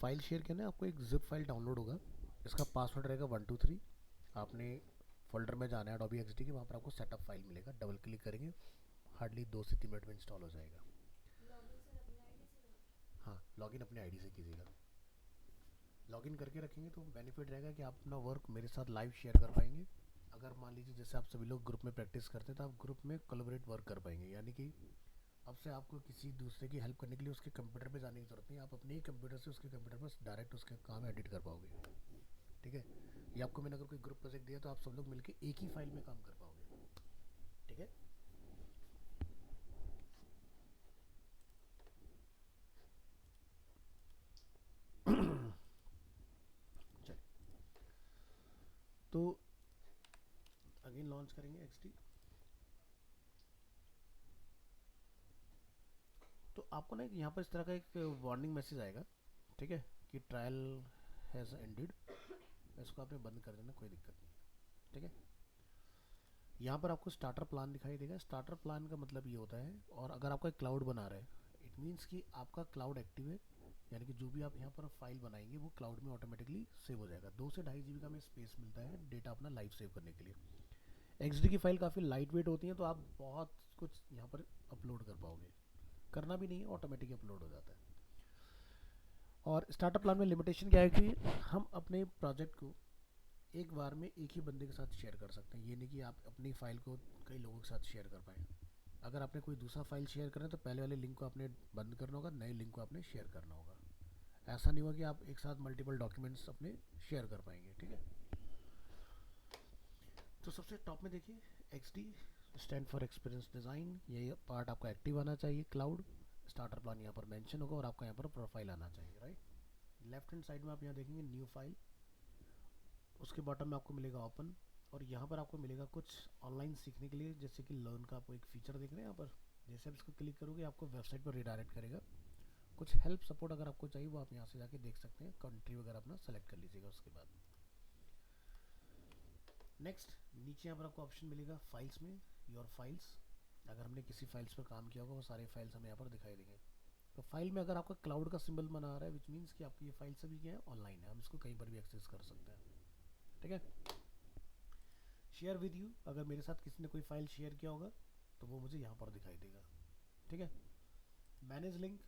File share करना है आपको एक जिप फाइल डाउनलोड होगा। इसका पासवर्ड रहेगा 123। आपने फोल्डर में जाना है डॉबी एक्सडी के, वहाँ पर आपको सेटअप फाइल मिलेगा, डबल क्लिक करेंगे, हार्डली 2 से 3 मिनट में इंस्टॉल हो जाएगा। हाँ, लॉगिन अपने आईडी से कीजिएगा। लॉगिन करके रखेंगे तो बेनिफिट रहेगा कि आप अपना वर्क मेरे साथ लाइव शेयर कर पाएंगे। अगर मान लीजिए जैसे आप सभी लोग ग्रुप में प्रैक्टिस करते हैं तो आप ग्रुप में कोलैबोरेट वर्क कर पाएंगे, यानी कि अब से आपको किसी दूसरे की हेल्प करने के लिए उसके कंप्यूटर पे जाने की जरूरत नहीं, आप अपने ही कंप्यूटर से उसके कंप्यूटर पर डायरेक्ट उसके काम एडिट कर पाओगे। ठीक है, ये आपको मैंने अगर कोई ग्रुप प्रोजेक्ट दिया तो आप सब लोग मिलकर एक ही फाइल में काम कर पाओगे। ठीक है। चलिए, तो अगेन लॉन्च करेंगे एक्सटी। तो आपको ना यहाँ पर इस तरह का एक वार्निंग मैसेज आएगा, ठीक है, कि ट्रायल हैज़ एंडेड। इसको आपने बंद कर देना, कोई दिक्कत नहीं है। ठीक है, यहाँ पर आपको स्टार्टर प्लान दिखाई देगा। स्टार्टर प्लान का मतलब ये होता है, और अगर आपका क्लाउड बना रहा है इट मीन्स कि आपका क्लाउड एक्टिव है, यानी कि जो भी आप यहाँ पर फाइल बनाएंगे वो क्लाउड में ऑटोमेटिकली सेव हो जाएगा। 2 से 2.5 GB का हमें स्पेस मिलता है डेटा अपना लाइव सेव करने के लिए। एक्सडी की फाइल काफ़ी लाइट वेट होती है, तो आप बहुत कुछ यहाँ पर अपलोड कर पाओगे, करना भी नहीं है, ऑटोमेटिक अपलोड हो जाता है। और स्टार्टअप प्लान में लिमिटेशन क्या है कि हम अपने प्रोजेक्ट को एक बार में एक ही बंदे के साथ शेयर कर सकते हैं, ये नहीं कि आप अपनी फाइल को कई लोगों के साथ शेयर कर पाएँ। अगर आपने कोई दूसरा फाइल शेयर करना है तो पहले वाले लिंक को आपने बंद करना होगा, नए लिंक को आपने शेयर करना होगा। ऐसा नहीं होगा कि आप एक साथ मल्टीपल डॉक्यूमेंट्स अपने शेयर कर पाएंगे। ठीक है, तो सबसे टॉप में देखिए x D stand for experience design, ये पार्ट आपका एक्टिव आना चाहिए। क्लाउड स्टार्टर प्लान यहाँ पर मेंशन होगा और आपका यहाँ पर प्रोफाइल आना चाहिए, राइट। लेफ्ट हैंड साइड में आप यहाँ देखेंगे न्यू फाइल, उसके बॉटम में आपको मिलेगा ओपन, और यहाँ पर आपको मिलेगा कुछ ऑनलाइन सीखने के लिए, जैसे कि लर्न का आपको एक फीचर देख रहे हैं यहाँ पर। जैसे आप इसको क्लिक करोगे आपको वेबसाइट पर रिडायरेक्ट करेगा। कुछ हेल्प सपोर्ट अगर आपको चाहिए वो आप यहाँ से जाके देख सकते हैं, कंट्री वगैरह अपना सेलेक्ट कर लीजिएगा। उसके बाद नेक्स्ट नीचे यहाँ पर आपको ऑप्शन मिलेगा फाइल्स में, योर फाइल्स। अगर हमने किसी फाइल्स पर काम किया होगा वो सारे फाइल्स हमें यहाँ पर दिखाई देंगे। तो फाइल में अगर आपका क्लाउड का सिंबल बना आ रहा है विच मीन्स कि आपकी ये फाइल सभी क्या है, ऑनलाइन है, हम इसको कहीं पर भी एक्सेस कर सकते हैं। ठीक है, शेयर विद यू, अगर मेरे साथ किसी ने कोई फाइल शेयर किया होगा तो वो मुझे यहाँ पर दिखाई देगा। ठीक है, मैनेज लिंक,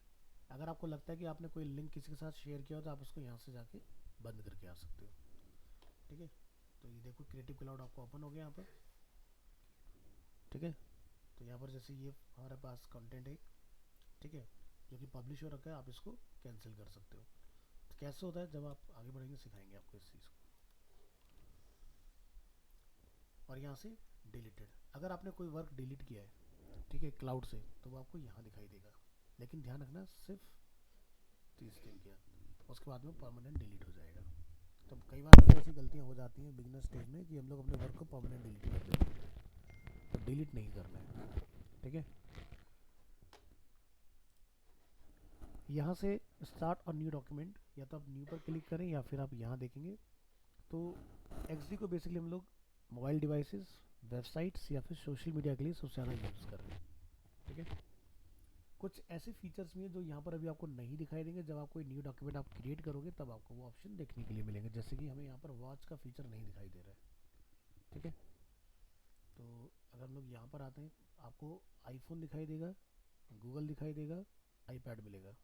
अगर आपको लगता है कि आपने कोई लिंक किसी के साथ शेयर किया हो तो आप उसको यहाँ से जाके बंद करके आ सकते हो। ठीक है, तो ये देखो क्रिएटिव क्लाउड आपको ओपन हो गया यहाँ पर। ठीक है, तो यहाँ पर जैसे ये हमारे पास कंटेंट है, ठीक है, जो कि पब्लिश हो रखा है, आप इसको कैंसिल कर सकते हो। तो कैसे होता है जब आप आगे बढ़ेंगे सिखाएंगे आपको इस चीज़ को। और यहाँ से डिलीटेड, अगर आपने कोई वर्क डिलीट किया है, ठीक है, क्लाउड से, तो वो आपको यहाँ दिखाई देगा, लेकिन ध्यान रखना सिर्फ 30 दिन किया, उसके बाद में परमानेंट डिलीट हो जाएगा। तो कई बार ऐसी गलतियाँ हो जाती हैं बिगनर स्टेज में कि हम लोग अपने वर्क को परमानेंट डिलीट कर देते हैं, तो डिलीट नहीं करना है। ठीक है, यहाँ से स्टार्ट और न्यू डॉक्यूमेंट, या तो आप न्यू पर क्लिक करें या फिर आप यहाँ देखेंगे। तो एक्सडी को बेसिकली हम लोग मोबाइल डिवाइसेस, वेबसाइट्स या फिर सोशल मीडिया के लिए सबसे ज़्यादा यूज़ कर रहे हैं। ठीक है, कुछ ऐसे फीचर्स भी हैं जो यहाँ पर अभी आपको नहीं दिखाई देंगे, जब आप कोई न्यू डॉक्यूमेंट आप क्रिएट करोगे तब आपको वो ऑप्शन देखने के लिए मिलेंगे, जैसे कि हमें यहाँ पर वॉच का फीचर नहीं दिखाई दे रहा है। ठीक है, तो अगर हम लोग यहाँ पर आते हैं आपको आईफोन दिखाई देगा, गूगल दिखाई देगा, आईपैड मिलेगा।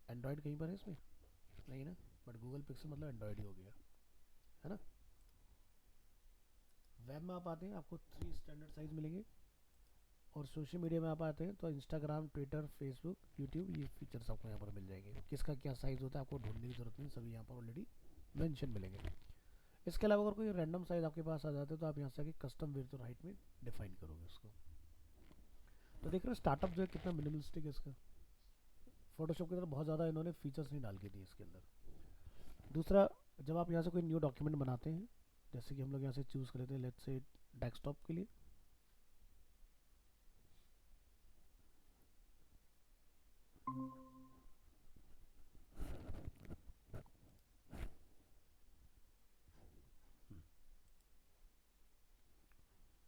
एंड्रॉयड कहीं पर है इसमें नहीं ना, बट गूगल पिक्सल मतलब एंड्रॉयड ही हो गया, है ना। वेब में आप आते हैं आपको 3 स्टैंडर्ड साइज मिलेंगे, और सोशल मीडिया में आप आते हैं तो इंस्टाग्राम, ट्विटर, फेसबुक, यूट्यूब, ये फीचर्स आपको यहाँ पर मिल जाएंगे। किसका क्या साइज़ होता है आपको ढूंढने की जरूरत नहीं, सभी यहाँ पर ऑलरेडी मेंशन मिलेंगे। इसके अलावा अगर कोई रैंडम साइज़ आपके पास आ जाते हैं तो आप यहाँ से आके कस्टम विड्थ और हाइट में डिफाइन करोगे उसको। तो देख रहे हो स्टार्टअप जो है कितना मिनिमलिस्टिक है इसका। फोटोशॉप की तरह बहुत ज़्यादा इन्होंने फीचर्स नहीं डाल के दिए इसके अंदर। दूसरा, जब आप यहाँ से कोई न्यू डॉक्यूमेंट बनाते हैं, जैसे कि हम लोग यहाँ से चूज़ कर लेते हैं लेट्स से डेस्कटॉप के लिए,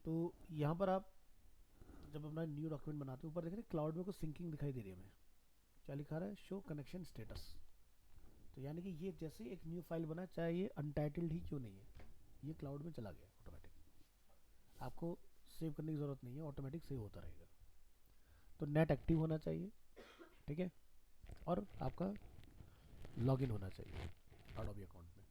तो यहाँ पर आप जब अपना न्यू डॉक्यूमेंट बनाते हैं ऊपर देख रहे हैं क्लाउड में कुछ सिंकिंग दिखाई दे रही है हमें, क्या लिखा रहा है, शो कनेक्शन स्टेटस। तो यानी कि ये जैसे एक न्यू फाइल बना, चाहे ये अनटाइटल्ड ही क्यों नहीं है, ये क्लाउड में चला गया ऑटोमेटिक, आपको सेव करने की ज़रूरत नहीं है, ऑटोमेटिक सेव होता रहेगा। तो नेट एक्टिव होना चाहिए, ठीक है, और आपका लॉगिन होना चाहिए एडोबी अकाउंट में।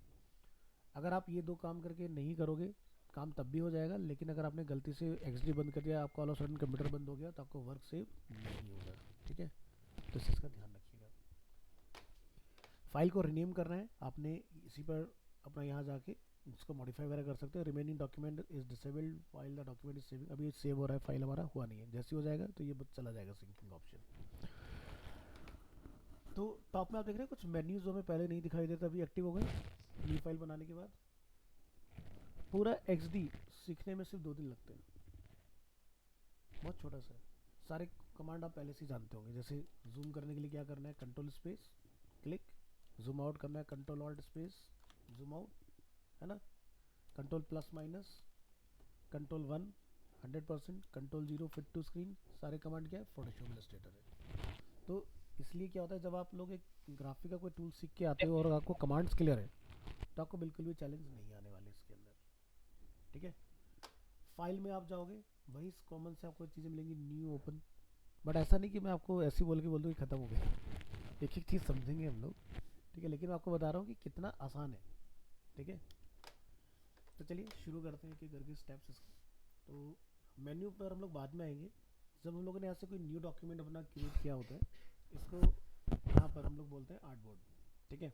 अगर आप ये दो काम करके नहीं करोगे, काम तब भी हो जाएगा, लेकिन अगर आपने गलती से एक्सडी बंद कर दिया, आपका ऑल ऑफ सडन कंप्यूटर बंद हो गया, तो आपको वर्क सेव नहीं होगा, ठीक है। तो इस चीज़ का ध्यान रखिएगा। फाइल को रिनेम करना है आपने, इसी पर अपना यहाँ जाके इसको मॉडिफाई वगैरह कर सकते हो। Remaining document is disabled while the document is saving, अभी सेव हो रहा है, फाइल हमारा हुआ नहीं है, जैसे ही हो जाएगा तो ये चला जाएगा सिंकिंग ऑप्शन। तो टॉप में आप देख रहे हैं कुछ मेन्यूज जो हमें पहले नहीं दिखाई देता, अभी एक्टिव हो गए न्यू फाइल बनाने के बाद। पूरा XD सीखने में सिर्फ 2 दिन लगते हैं, बहुत छोटा सा है। सारे कमांड आप पहले से ही जानते होंगे, जैसे जूम करने के लिए क्या करना है, control space click, zoom out करना है control alt space zoom out, है ना, control plus minus, control 1 100%, control 0 fit to screen, सारे कमांड क्या है, फोटोशॉप इलस्ट्रेटर है। तो इसलिए क्या होता है, जब आप लोग एक ग्राफिक का कोई टूल सीख के आते हो और आपको कमांड्स क्लियर है, तो आपको बिल्कुल भी चैलेंज नहीं आने वाले इसके अंदर, ठीक है। फाइल में आप जाओगे, वही कॉमन से आपको चीज़ें मिलेंगी, न्यू ओपन, बट ऐसा नहीं कि मैं आपको ऐसे बोल के बोल दूँ कि ख़त्म हो गया, एक एक चीज़ समझेंगे हम लोग, ठीक है, लेकिन मैं आपको बता रहा हूँ कि कितना आसान है, ठीक है। तो चलिए शुरू करते हैं कि करके स्टेप्स इसके। तो मेन्यू पर हम लोग बाद में आएंगे, जब हम लोगों ने यहाँ से कोई न्यू डॉक्यूमेंट अपना क्रिएट किया होता है, इसको यहाँ पर हम लोग बोलते हैं आर्टबोर्ड, ठीक है।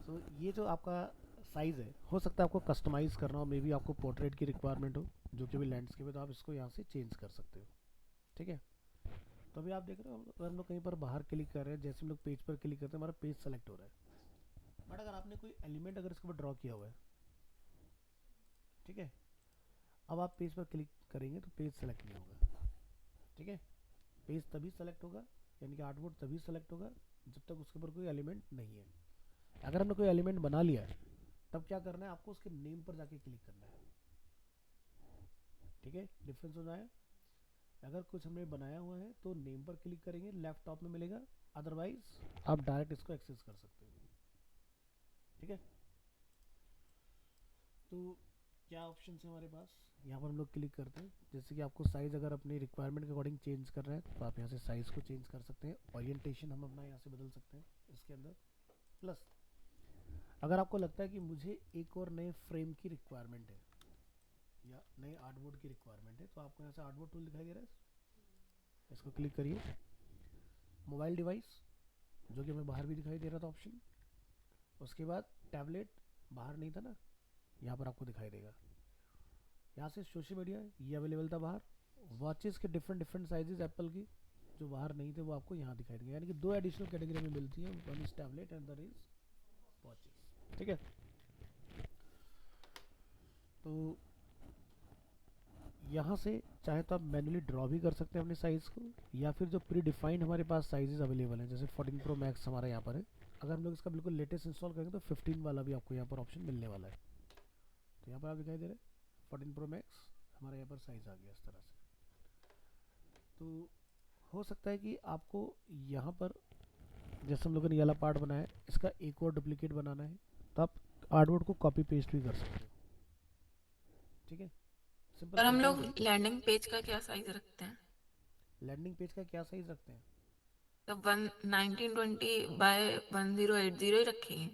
तो ये जो आपका साइज़ है, हो सकता है आपको कस्टमाइज़ करना हो, मे बी आपको पोर्ट्रेट की रिक्वायरमेंट हो, जो कि भी लैंडस्केप है, तो आप इसको यहाँ से चेंज कर सकते हो, ठीक है। तो अभी आप देख रहे हो, अगर हम लोग कहीं पर बाहर क्लिक कर रहे हैं, जैसे हम लोग पेज पर क्लिक करते हैं, हमारा पेज सेलेक्ट हो रहा है, बट अगर आपने कोई एलिमेंट अगर इसके ऊपर ड्रॉ किया हुआ है, ठीक है, अब आप पेज पर क्लिक करेंगे तो पेज सेलेक्ट नहीं होगा, ठीक है। पेज तभी सेलेक्ट होगा, यानी कि आर्टबोर्ड तभी सेलेक्ट होगा जब तक उसके ऊपर कोई एलिमेंट नहीं है। अगर हमने कोई एलिमेंट बना लिया है, तब क्या करना है, आपको उसके नेम पर जाके क्लिक करना है, ठीक है, डिफरेंस हो जाए। अगर कुछ हमने बनाया हुआ है तो नेम पर क्लिक करेंगे, लेफ्ट टॉप में मिलेगा, अदरवाइज आप डायरेक्ट इसको एक्सेस कर सकते हो, ठीक है। तो क्या ऑप्शन है हमारे पास, यहाँ पर हम लोग क्लिक करते हैं, जैसे कि आपको साइज़ अगर अपनी रिक्वायरमेंट के अकॉर्डिंग चेंज कर रहे हैं, तो आप यहाँ से साइज़ को चेंज कर सकते हैं, ओरिएंटेशन हम अपना यहाँ से बदल सकते हैं इसके अंदर। प्लस अगर आपको लगता है कि मुझे एक और नए फ्रेम की रिक्वायरमेंट है या नए आर्टबोर्ड की रिक्वायरमेंट है, तो आपको यहाँ से आर्टबोर्ड टूल दिखाई दे रहा है, इसको क्लिक करिए। मोबाइल डिवाइस, जो कि हमें बाहर भी दिखाई दे रहा था ऑप्शन, उसके बाद टैबलेट, बाहर नहीं था ना, यहाँ पर आपको दिखाई देगा। यहाँ से सोशल मीडिया, ये अवेलेबल था बाहर। वॉचेस के डिफरेंट डिफरेंट साइजेस एप्पल की, जो बाहर नहीं थे वो आपको यहाँ दिखाई देंगे, यानी कि 2 एडिशनल कैटेगरी में मिलती है, one is tablet and other is watches, ठीक है। तो यहाँ से चाहे तो आप मैनुअली ड्रॉ भी कर सकते हैं अपने साइज़ को, या फिर जो प्री डिफाइंड हमारे पास साइजेस अवेलेबल हैं, जैसे 14 प्रो मैक्स हमारा यहाँ पर है, अगर हम लोग इसका बिल्कुल लेटेस्ट इंस्टॉल करेंगे तो 15 वाला भी आपको यहाँ पर ऑप्शन मिलने वाला है। तो यहाँ पर आप दिखाई दे रहे हैं 14 प्रो मैक्स, हमारा यहाँ पर साइज़ आ गया इस तरह से। तो हो सकता है कि आपको यहाँ पर, जैसे हम लोगों ने ये वाला पार्ट बनाया है, इसका एक और डुप्लीकेट बनाना है, तो आप आर्टबोर्ड को कॉपी पेस्ट भी कर सकते हो, ठीक है। सिंपल और हम कंट्रोल लोग वी। लैंडिंग पेज का क्या साइज रखते हैं? लैंडिंग पेज का क्या साइज रखते हैं, तो 1920 by 1080 ही रखेंगे।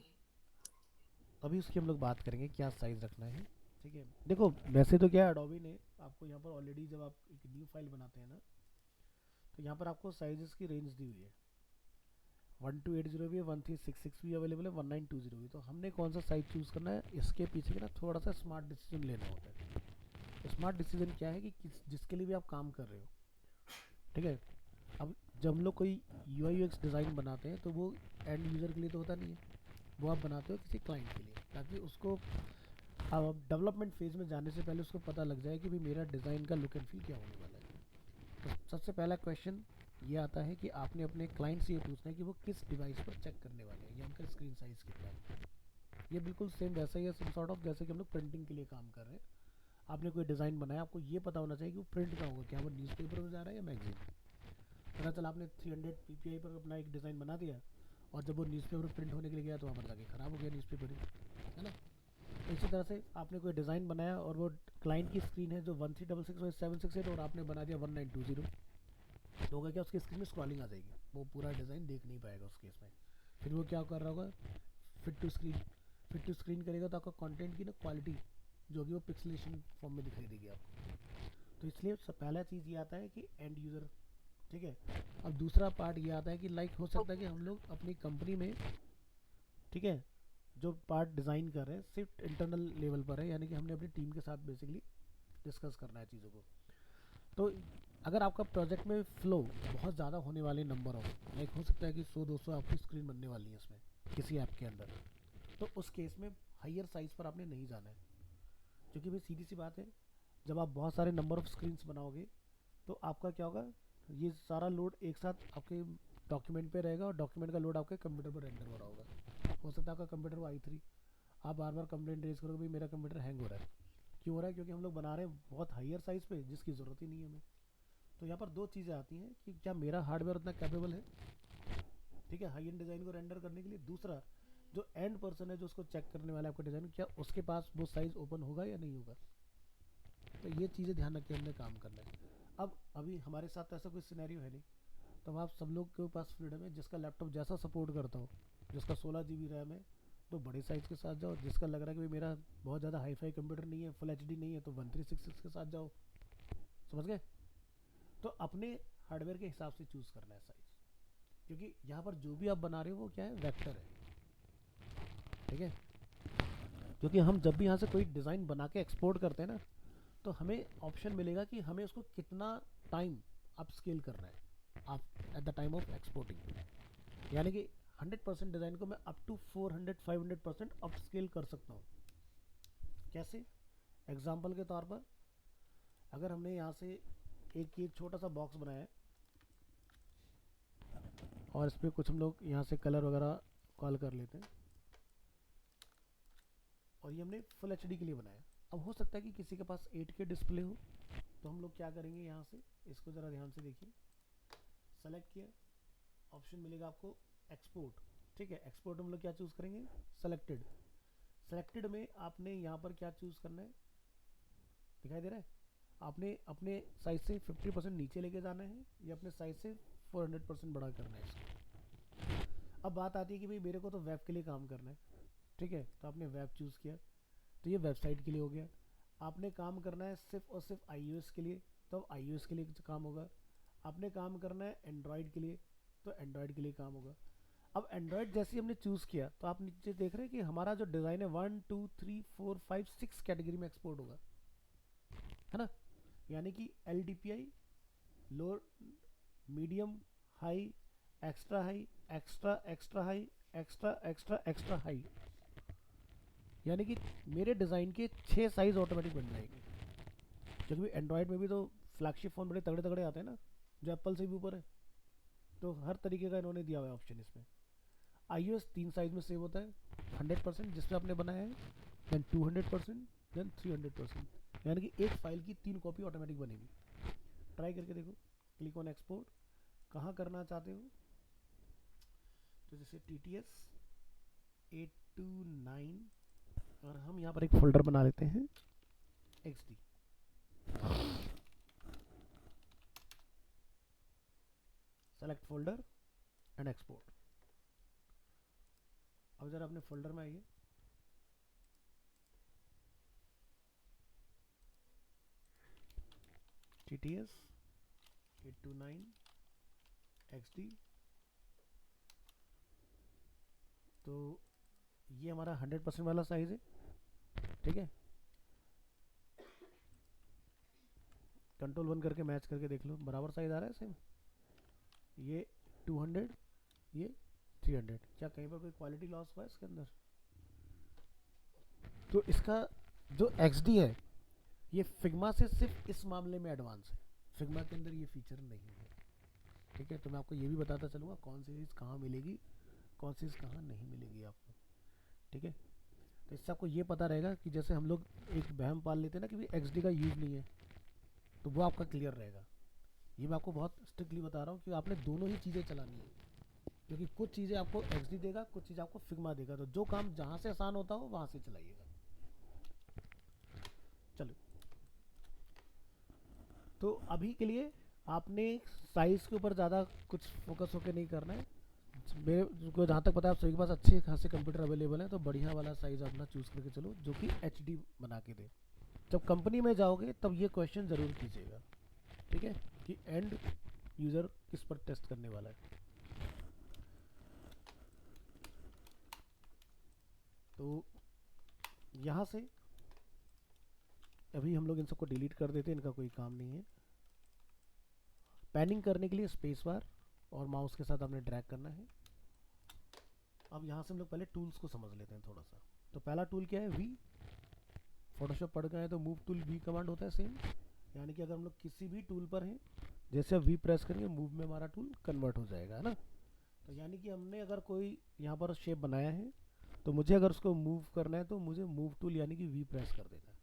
अभी उसकी हम लोग बात करेंगे क्या साइज रखना है, ठीक है। देखो वैसे तो क्या है, अडोबी ने आपको यहाँ पर ऑलरेडी जब आप एक न्यू फाइल बनाते हैं ना, तो यहाँ पर आपको साइजेस की रेंज दी हुई है, 1280 भी है, 1366 भी अवेलेबल है, 1920 भी। तो हमने कौन सा साइज चूज़ करना है, इसके पीछे के ना थोड़ा सा स्मार्ट डिसीजन लेना होता है। स्मार्ट डिसीजन क्या है कि जिसके लिए भी आप काम कर रहे हो, ठीक है। अब जब हम लोग कोई UI UX डिज़ाइन बनाते हैं, तो वो एंड यूज़र के लिए तो होता नहीं है, वो आप बनाते हो किसी क्लाइंट के लिए, ताकि उसको डेवलपमेंट फेज़ में जाने से पहले उसको पता लग जाए कि भाई मेरा डिज़ाइन का लुक एंड फील क्या होने वाला है। तो सबसे पहला क्वेश्चन ये आता है कि आपने अपने क्लाइंट से ये पूछना है कि वो किस डिवाइस पर चेक करने वाले हैं, या उनका स्क्रीन साइज़ कितना है। ये बिल्कुल सेम वैसा ही है, सम सॉर्ट ऑफ, जैसे कि हम लोग प्रिंटिंग के लिए काम कर रहे हैं। आपने कोई डिज़ाइन बनाया, आपको ये पता होना चाहिए कि वो प्रिंट कहाँ होगा, क्या वो न्यूज़पेपर में जा रहा है या मैगजीन। पता चला आपने 300 PPI पर अपना एक डिज़ाइन बना दिया, और जब वो न्यूज़पेपर प्रिंट होने के लिए गया तो वहाँ पर जाके ख़राब हो गया न्यूज़पेपर ही, है ना। इसी तरह से आपने कोई डिज़ाइन बनाया और वो क्लाइंट की स्क्रीन है जो 1366 और 768 और आपने बना दिया 1920, तो होगा क्या, उसकी स्क्रीन में स्क्रॉलिंग आ जाएगी, वो पूरा डिज़ाइन देख नहीं पाएगा उस केस में। फिर वो क्या कर रहा होगा, फिट टू स्क्रीन करेगा तो आपका कंटेंट की ना क्वालिटी जो कि वो पिक्सलेशन फॉर्म में दिखाई देगी आपको। तो इसलिए पहला चीज़ ये आता है कि एंड यूज़र, ठीक है। अब दूसरा पार्ट ये आता है कि लाइक हो सकता है कि हम लोग अपनी कंपनी में, ठीक है, जो पार्ट डिज़ाइन कर रहे हैं सिर्फ इंटरनल लेवल पर है, यानी कि हमने अपनी टीम के साथ बेसिकली डिस्कस करना है चीज़ों को। तो अगर आपका प्रोजेक्ट में फ्लो बहुत ज़्यादा होने वाले नंबर ऑफ, लाइक हो सकता है कि 100-200 आपकी स्क्रीन बनने वाली है इसमें किसी ऐप के अंदर, तो उस केस में हायर साइज़ पर आपने नहीं जाना है। क्योंकि भाई सीधी सी बात है, जब आप बहुत सारे नंबर ऑफ स्क्रीन्स बनाओगे तो आपका क्या होगा, ये सारा लोड एक साथ आपके डॉक्यूमेंट पे रहेगा और डॉक्यूमेंट का लोड आपके कंप्यूटर पर रेंडर हो रहा होगा। हो सकता है आपका कंप्यूटर वो i3, आप बार बार कंप्लेंट रेज करोगे भाई मेरा कंप्यूटर हैंग हो रहा है। क्यों हो रहा है, क्योंकि हम लोग बना रहे हैं बहुत हायर साइज़ पे जिसकी ज़रूरत ही नहीं है हमें। तो यहाँ पर दो चीज़ें आती हैं कि क्या मेरा हार्डवेयर उतना कैपेबल है, ठीक है, हाई एंड डिज़ाइन को रेंडर करने के लिए। दूसरा, जो एंड पर्सन है जो उसको चेक करने वाला है आपका डिज़ाइन, क्या उसके पास वो साइज़ ओपन होगा या नहीं होगा। तो ये चीज़ें ध्यान रख के हमने काम करना है। अब अभी हमारे साथ तो ऐसा कोई सिनेरियो है नहीं, तो आप सब लोग के पास फ्रीडम है, जिसका लैपटॉप जैसा सपोर्ट करता हो, जिसका 16 GB रैम है तो बड़े साइज़ के साथ जाओ, जिसका लग रहा है कि भाई मेरा बहुत ज़्यादा हाई फाई कंप्यूटर नहीं है, फुल HD नहीं है, तो 1366 के साथ जाओ। समझ गए। तो अपने हार्डवेयर के हिसाब से चूज़ करना है साइज़, क्योंकि यहाँ पर जो भी आप बना रहे हो वो क्या है, वेक्टर है, ठीक है। क्योंकि हम जब भी यहाँ से कोई डिज़ाइन बना के एक्सपोर्ट करते हैं ना, तो हमें ऑप्शन मिलेगा कि हमें उसको कितना टाइम अप स्केल करना है आप at the time of exporting. यानी कि 100% डिज़ाइन को मैं अप टू 400-500% अप स्केल कर सकता हूँ। कैसे, एग्जाम्पल के तौर पर, अगर हमने यहाँ से एक छोटा सा बॉक्स बनाया है और इस पर कुछ हम लोग यहाँ से कलर वगैरह कॉल कर लेते हैं, और ये हमने फुल HD के लिए बनाया। अब हो सकता है कि किसी के पास 8K डिस्प्ले हो, तो हम लोग क्या करेंगे, यहाँ से इसको ज़रा ध्यान से देखिए, सेलेक्ट किया, ऑप्शन मिलेगा आपको एक्सपोर्ट, ठीक है। एक्सपोर्ट हम लोग क्या चूज़ करेंगे, सेलेक्टेड। सेलेक्टेड में आपने यहाँ पर क्या चूज़ करना है, दिखाई दे रहा है, आपने अपने साइज से 50% नीचे लेके जाना है या अपने साइज से 400% बड़ा करना है इसको। अब बात आती है कि भाई मेरे को तो वेब के लिए काम करना है, ठीक है, तो आपने वेब चूज़ किया, तो ये वेबसाइट के लिए हो गया। आपने काम करना है सिर्फ और सिर्फ iOS के लिए, तो iOS के लिए काम होगा। आपने काम करना है एंड्रॉयड के लिए, तो एंड्रॉयड के लिए काम होगा। अब एंड्रॉयड जैसे ही हमने चूज़ किया तो आप नीचे देख रहे हैं कि हमारा जो डिज़ाइन है 1 2 3 4 5 6 कैटेगरी में एक्सपोर्ट होगा, है ना। यानी कि LDPI, low, medium, high, extra high, extra extra high, extra extra extra high, यानी कि मेरे डिज़ाइन के 6 साइज़ ऑटोमेटिक बन जाएंगे। क्योंकि एंड्रॉयड में भी तो फ्लैगशिप फ़ोन बड़े तगड़े तगड़े आते हैं ना, जो एप्पल से भी ऊपर है, तो हर तरीके का इन्होंने दिया हुआ है ऑप्शन इसमें। iOS 3 साइज़ में सेव होता है, 100% जिसमें आपने बनाया है, देन 200%, देन 300%, यानी कि एक फाइल की 3 कॉपी ऑटोमेटिक बनेगी। ट्राई करके देखो, क्लिक ऑन एक्सपोर्ट, कहाँ करना चाहते हो, तो जैसे TTS 829, और हम यहाँ पर एक फोल्डर बना लेते हैं XD, select folder and export. अब जरा अपने फोल्डर में आइए, TTS 829 XD, तो ये हमारा 100% वाला साइज़ है, ठीक है। Ctrl 1 करके मैच करके देख लो, बराबर साइज़ आ रहा है सेम। ये 200, ये 300, क्या कहीं पर कोई क्वालिटी लॉस हुआ है इसके अंदर। तो इसका जो XD है ये फिग्मा से सिर्फ इस मामले में एडवांस है, फिग्मा के अंदर ये फीचर नहीं है, ठीक है। तो मैं आपको ये भी बताता चलूँगा कौन सी चीज़ कहाँ मिलेगी, कौन सी चीज़ कहाँ नहीं मिलेगी आपको, ठीक है। तो इससे आपको ये पता रहेगा कि जैसे हम लोग एक वहम पाल लेते हैं ना कि भाई XD का यूज़ नहीं है, तो वो आपका क्लियर रहेगा। ये मैं आपको बहुत स्ट्रिक्टली बता रहा हूँ कि आपने दोनों ही चीज़ें चलानी है, क्योंकि कुछ चीज़ें आपको XD देगा, कुछ चीज़ आपको फिग्मा देगा, तो जो काम जहाँ से आसान होता हो वहाँ से चलाइएगा। चलो, तो अभी के लिए आपने साइज़ के ऊपर ज़्यादा कुछ फोकस होकर नहीं करना है। मेरे को जहाँ तक पता है आप सभी के पास अच्छे खासे कंप्यूटर अवेलेबल हैं, तो बढ़िया वाला साइज़ अपना चूज़ करके चलो जो कि HD बना के दे। जब कंपनी में जाओगे तब ये क्वेश्चन ज़रूर कीजिएगा, ठीक है, कि एंड यूज़र किस पर टेस्ट करने वाला है। तो यहाँ से अभी हम लोग इन सबको डिलीट कर देते हैं, इनका कोई काम नहीं है। पैनिंग करने के लिए स्पेस बार और माउस के साथ आपने ड्रैग करना है। अब यहाँ से हम लोग पहले टूल्स को समझ लेते हैं थोड़ा सा। तो पहला टूल क्या है, वी। फोटोशॉप पढ़ गए हैं तो मूव टूल वी कमांड होता है सेम, यानी कि अगर हम लोग किसी भी टूल पर हैं, जैसे अब वी प्रेस करेंगे मूव में हमारा टूल कन्वर्ट हो जाएगा, है ना। तो यानी कि हमने अगर कोई यहाँ पर शेप बनाया है, तो मुझे अगर उसको मूव करना है तो मुझे मूव टूल यानी कि वी प्रेस कर देना है,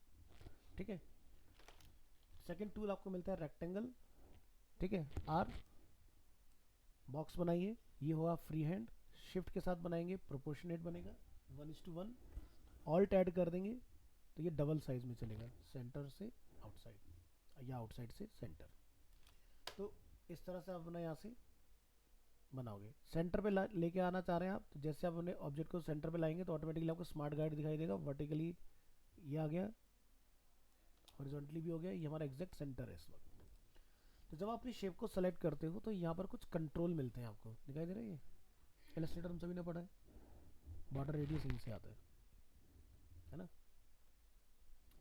ठीक है। सेकेंड टूल आपको मिलता है रेक्टेंगल, ठीक है, आर। बॉक्स बनाइए, ये होगा फ्री हैंड। शिफ्ट के साथ बनाएंगे प्रोपोर्शनेट बनेगा 1:1। ऑल्ट ऐड कर देंगे तो ये डबल साइज में चलेगा, सेंटर से आउटसाइड या आउटसाइड से सेंटर। तो इस तरह से आप अपना यहाँ से बनाओगे। सेंटर पे लेके आना चाह रहे हैं आप, तो जैसे आप अपने ऑब्जेक्ट को सेंटर पे लाएंगे तो ऑटोमेटिकली आपको स्मार्ट गाइड दिखाई देगा। वर्टिकली ये आ गया, हॉरिजॉन्टली भी हो गया, ये हमारा एग्जैक्ट सेंटर है इस वक्त। तो जब आप अपनी शेप को सेलेक्ट करते हो तो यहाँ पर कुछ कंट्रोल मिलते हैं आपको, दिखाई दे रहा है ये इलस्ट्रेटर हम सभी ने पढ़ा है, बॉर्डर रेडियस यहीं से आता है ना।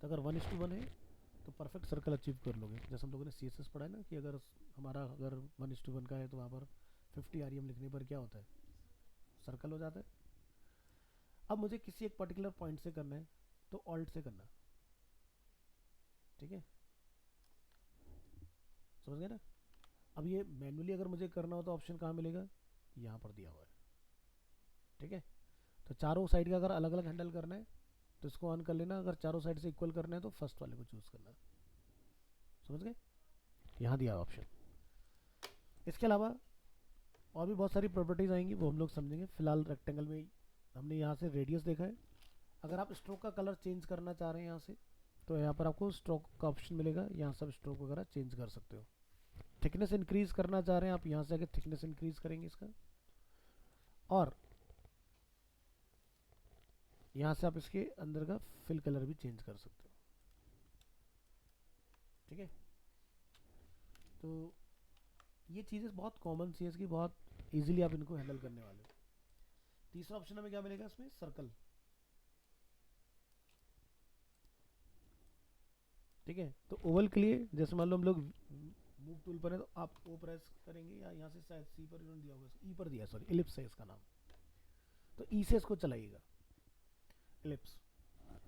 तो अगर 1:1 है तो परफेक्ट सर्कल अचीव कर लोगे। जैसे हम लोगों ने CSS पढ़ा है ना कि अगर हमारा अगर 1:1 का है तो वहाँ पर 50 REM लिखने पर क्या होता है, सर्कल हो जाता है। अब मुझे किसी एक पर्टिकुलर पॉइंट से करना है तो ऑल्ट से करना, ठीक है, समझ गए ना। अब ये मैनुअली अगर मुझे करना हो तो ऑप्शन कहाँ मिलेगा, यहाँ पर दिया हुआ है, ठीक है। तो चारों साइड का अगर अलग अलग हैंडल करना है तो इसको ऑन कर लेना, अगर चारों साइड से इक्वल करना है तो फर्स्ट वाले को चूज करना, समझ गए, यहाँ दिया ऑप्शन। इसके अलावा और भी बहुत सारी प्रॉपर्टीज आएंगी, वो हम लोग समझेंगे। फिलहाल रेक्टेंगल में हमने यहाँ से रेडियस देखा है। अगर आप स्ट्रोक का कलर चेंज करना चाह रहे हैं यहाँ से, तो यहाँ पर आपको स्ट्रोक का ऑप्शन मिलेगा, यहाँ सब स्ट्रोक वगैरह चेंज कर सकते हो। थिकनेस इंक्रीज करना चाह रहे हैं आप, यहाँ से आके थिकनेस इंक्रीज करेंगे इसका, और यहाँ से आप इसके अंदर का फिल कलर भी चेंज कर सकते हो, ठीक है। तो ये चीज़ें बहुत कॉमन सी है इसकी, बहुत इजीली आप इनको हैंडल करने वाले हो। तीसरा ऑप्शन हमें क्या मिलेगा इसमें, सर्कल, ठीक है। तो ओवल के लिए जैसे मान लो हम लोग मूव टूल पर है तो आप ओ प्रेस करेंगे, या यहाँ से शायद सी पर इन्होंने दिया होगा, ई पर दिया, सॉरी इलिप्स है इसका नाम, तो ई से इसको चलाइएगा, इलिप्स।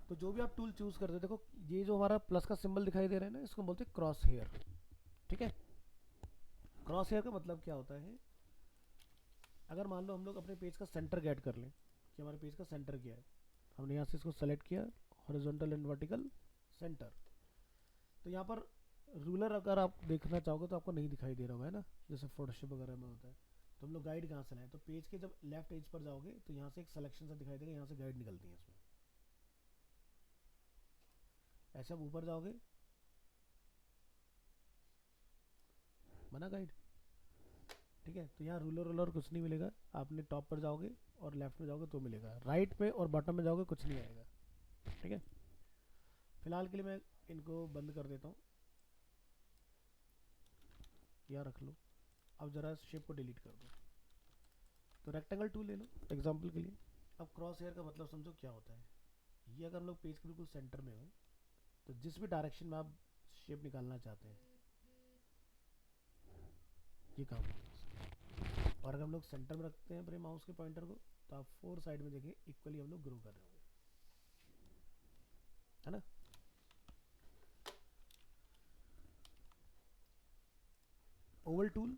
तो जो भी आप टूल चूज करते हो, देखो ये जो हमारा प्लस का सिंबल दिखाई दे रहा है ना, इसको बोलते हैं क्रॉस हेयर, ठीक है। क्रॉस हेयर का मतलब क्या होता है, अगर मान लो हम लोग अपने पेज का सेंटर गेट कर लें कि हमारे पेज का सेंटर क्या है, हमने यहाँ से इसको सेलेक्ट किया, हॉरिजॉन्टल एंड वर्टिकल सेंटर, तो यहाँ पर रूलर अगर आप देखना चाहोगे तो आपको नहीं दिखाई दे रहा होगा, है ना, जैसे फोटोशॉप वगैरह में होता है। तो हम लोग गाइड कहाँ से लाएं, तो पेज के जब लेफ्ट एज पर जाओगे तो यहाँ से एक सिलेक्शन सा दिखाई देगा, यहाँ से गाइड निकलती है इसमें, ऐसे आप ऊपर जाओगे बना गाइड, ठीक है। तो यहाँ रूलर रूलर कुछ नहीं मिलेगा, आपने टॉप पर जाओगे और लेफ्ट में जाओगे तो मिलेगा, राइट पे और बॉटम में जाओगे कुछ नहीं आएगा, ठीक है। फिलहाल के लिए मैं इनको बंद कर देता हूँ, यहाँ रख लो। अब ज़रा शेप को डिलीट कर दो। तो रेक्टेंगल टूल ले लो एग्जांपल के लिए। अब क्रॉस हेयर का मतलब समझो क्या होता है, ये अगर हम लोग पेज के बिल्कुल सेंटर में हो तो जिस भी डायरेक्शन में आप शेप निकालना चाहते हैं ये काम करेगा। और अगर हम लोग सेंटर में रखते हैं अपने माउस के पॉइंटर को तो आप फोर साइड में देखिए इक्वली हम लोग ग्रो कर रहे होंगे, है ना। ओवल टूल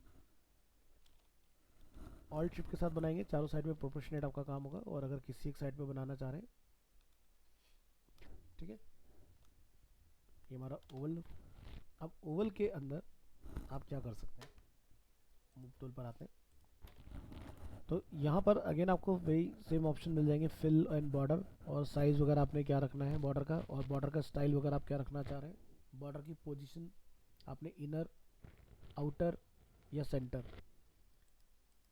ऑल्ट शिफ्ट के साथ बनाएंगे, चारों साइड में प्रोपोर्शनेट आपका काम होगा, और अगर किसी एक साइड पे बनाना चाह रहे हैं, ठीक है, ये हमारा ओवल। अब ओवल के अंदर आप क्या कर सकते हैं, मूव टूल पर आते हैं, तो यहाँ पर अगेन आपको वही सेम ऑप्शन मिल जाएंगे, फिल एंड बॉर्डर, और साइज़ वगैरह आपने क्या रखना है बॉर्डर का, और बॉर्डर का स्टाइल वगैरह आप क्या रखना चाह रहे हैं, बॉर्डर की पोजीशन आपने इनर, आउटर या सेंटर।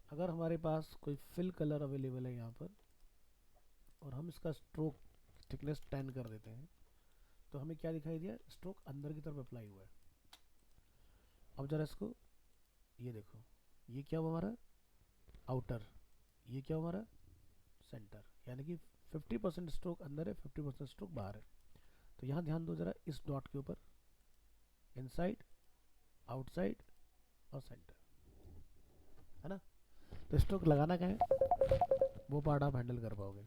अगर हमारे पास कोई फिल कलर अवेलेबल है यहाँ पर और हम इसका स्ट्रोक थिकनेस 10 कर देते हैं, तो हमें क्या दिखाई दिया, स्ट्रोक अंदर की तरफ अप्लाई हुआ है। अब जरा इसको ये देखो, ये क्या हुआ हमारा आउटर, ये क्या हुआ हमारा सेंटर, यानी कि 50% स्ट्रोक अंदर है, 50% स्ट्रोक बाहर है। तो यहाँ ध्यान दो जरा इस डॉट के ऊपर, इनसाइड, आउटसाइड और सेंटर, है ना। तो स्ट्रोक लगाना क्या है, वो पार्ट आप हैंडल कर पाओगे।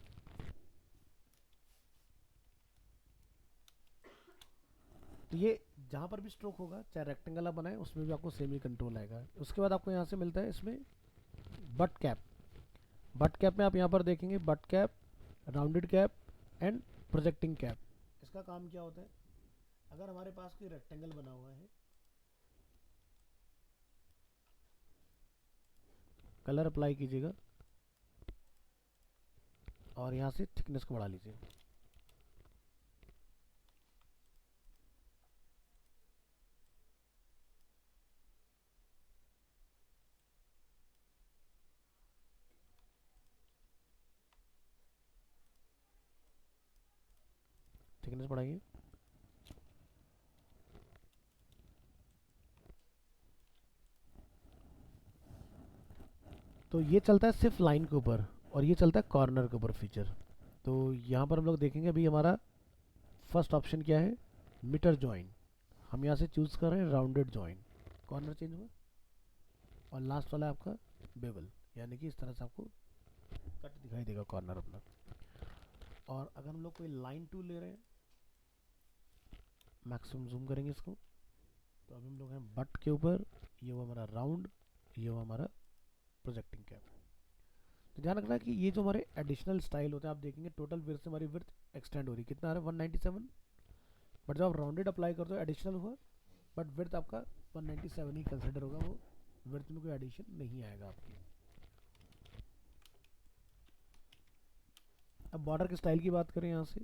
तो ये जहाँ पर भी स्ट्रोक होगा, चाहे रेक्टेंगल आप बनाए, उसमें भी आपको सेम ही कंट्रोल आएगा। उसके बाद आपको यहाँ से मिलता है इसमें बट कैप। बट कैप में आप यहाँ पर देखेंगे but cap, rounded cap and projecting cap. इसका काम क्या होता है, अगर हमारे पास कोई रेक्टेंगल बना हुआ है, कलर अप्लाई कीजिएगा और यहाँ से थिकनेस को बढ़ा लीजिए। थिकनेस बढ़ाइए। तो ये चलता है सिर्फ लाइन के ऊपर, और ये चलता है कॉर्नर के ऊपर फीचर। तो यहाँ पर हम लोग देखेंगे अभी हमारा फर्स्ट ऑप्शन क्या है, मीटर जॉइन। हम यहाँ से चूज कर रहे हैं राउंडेड जॉइन, कॉर्नर चेंज हुआ। और लास्ट वाला है आपका बेवल, यानी कि इस तरह से आपको कट दिखाई देगा कॉर्नर अपना। और अगर हम लोग कोई लाइन टूल ले रहे हैं, मैक्सिमम जूम करेंगे इसको, तो अभी हम लोग हैं बट के ऊपर, ये हुआ हमारा राउंड, ये हुआ हमारा प्रोजेक्टिंग कैप। तो ध्यान रखना कि ये जो हमारे एडिशनल स्टाइल होते हैं, आप देखेंगे टोटल विड्थ से हमारी विड्थ एक्सटेंड हो रही है, कितना आ रहा है 197, बट जब आप राउंडेड अप्लाई करते हो एडिशनल हुआ, बट विड्थ आपका 197 ही कंसिडर होगा, वो विड्थ में कोई एडिशन नहीं आएगा आपकी। अब बॉर्डर के स्टाइल की बात करें यहाँ से,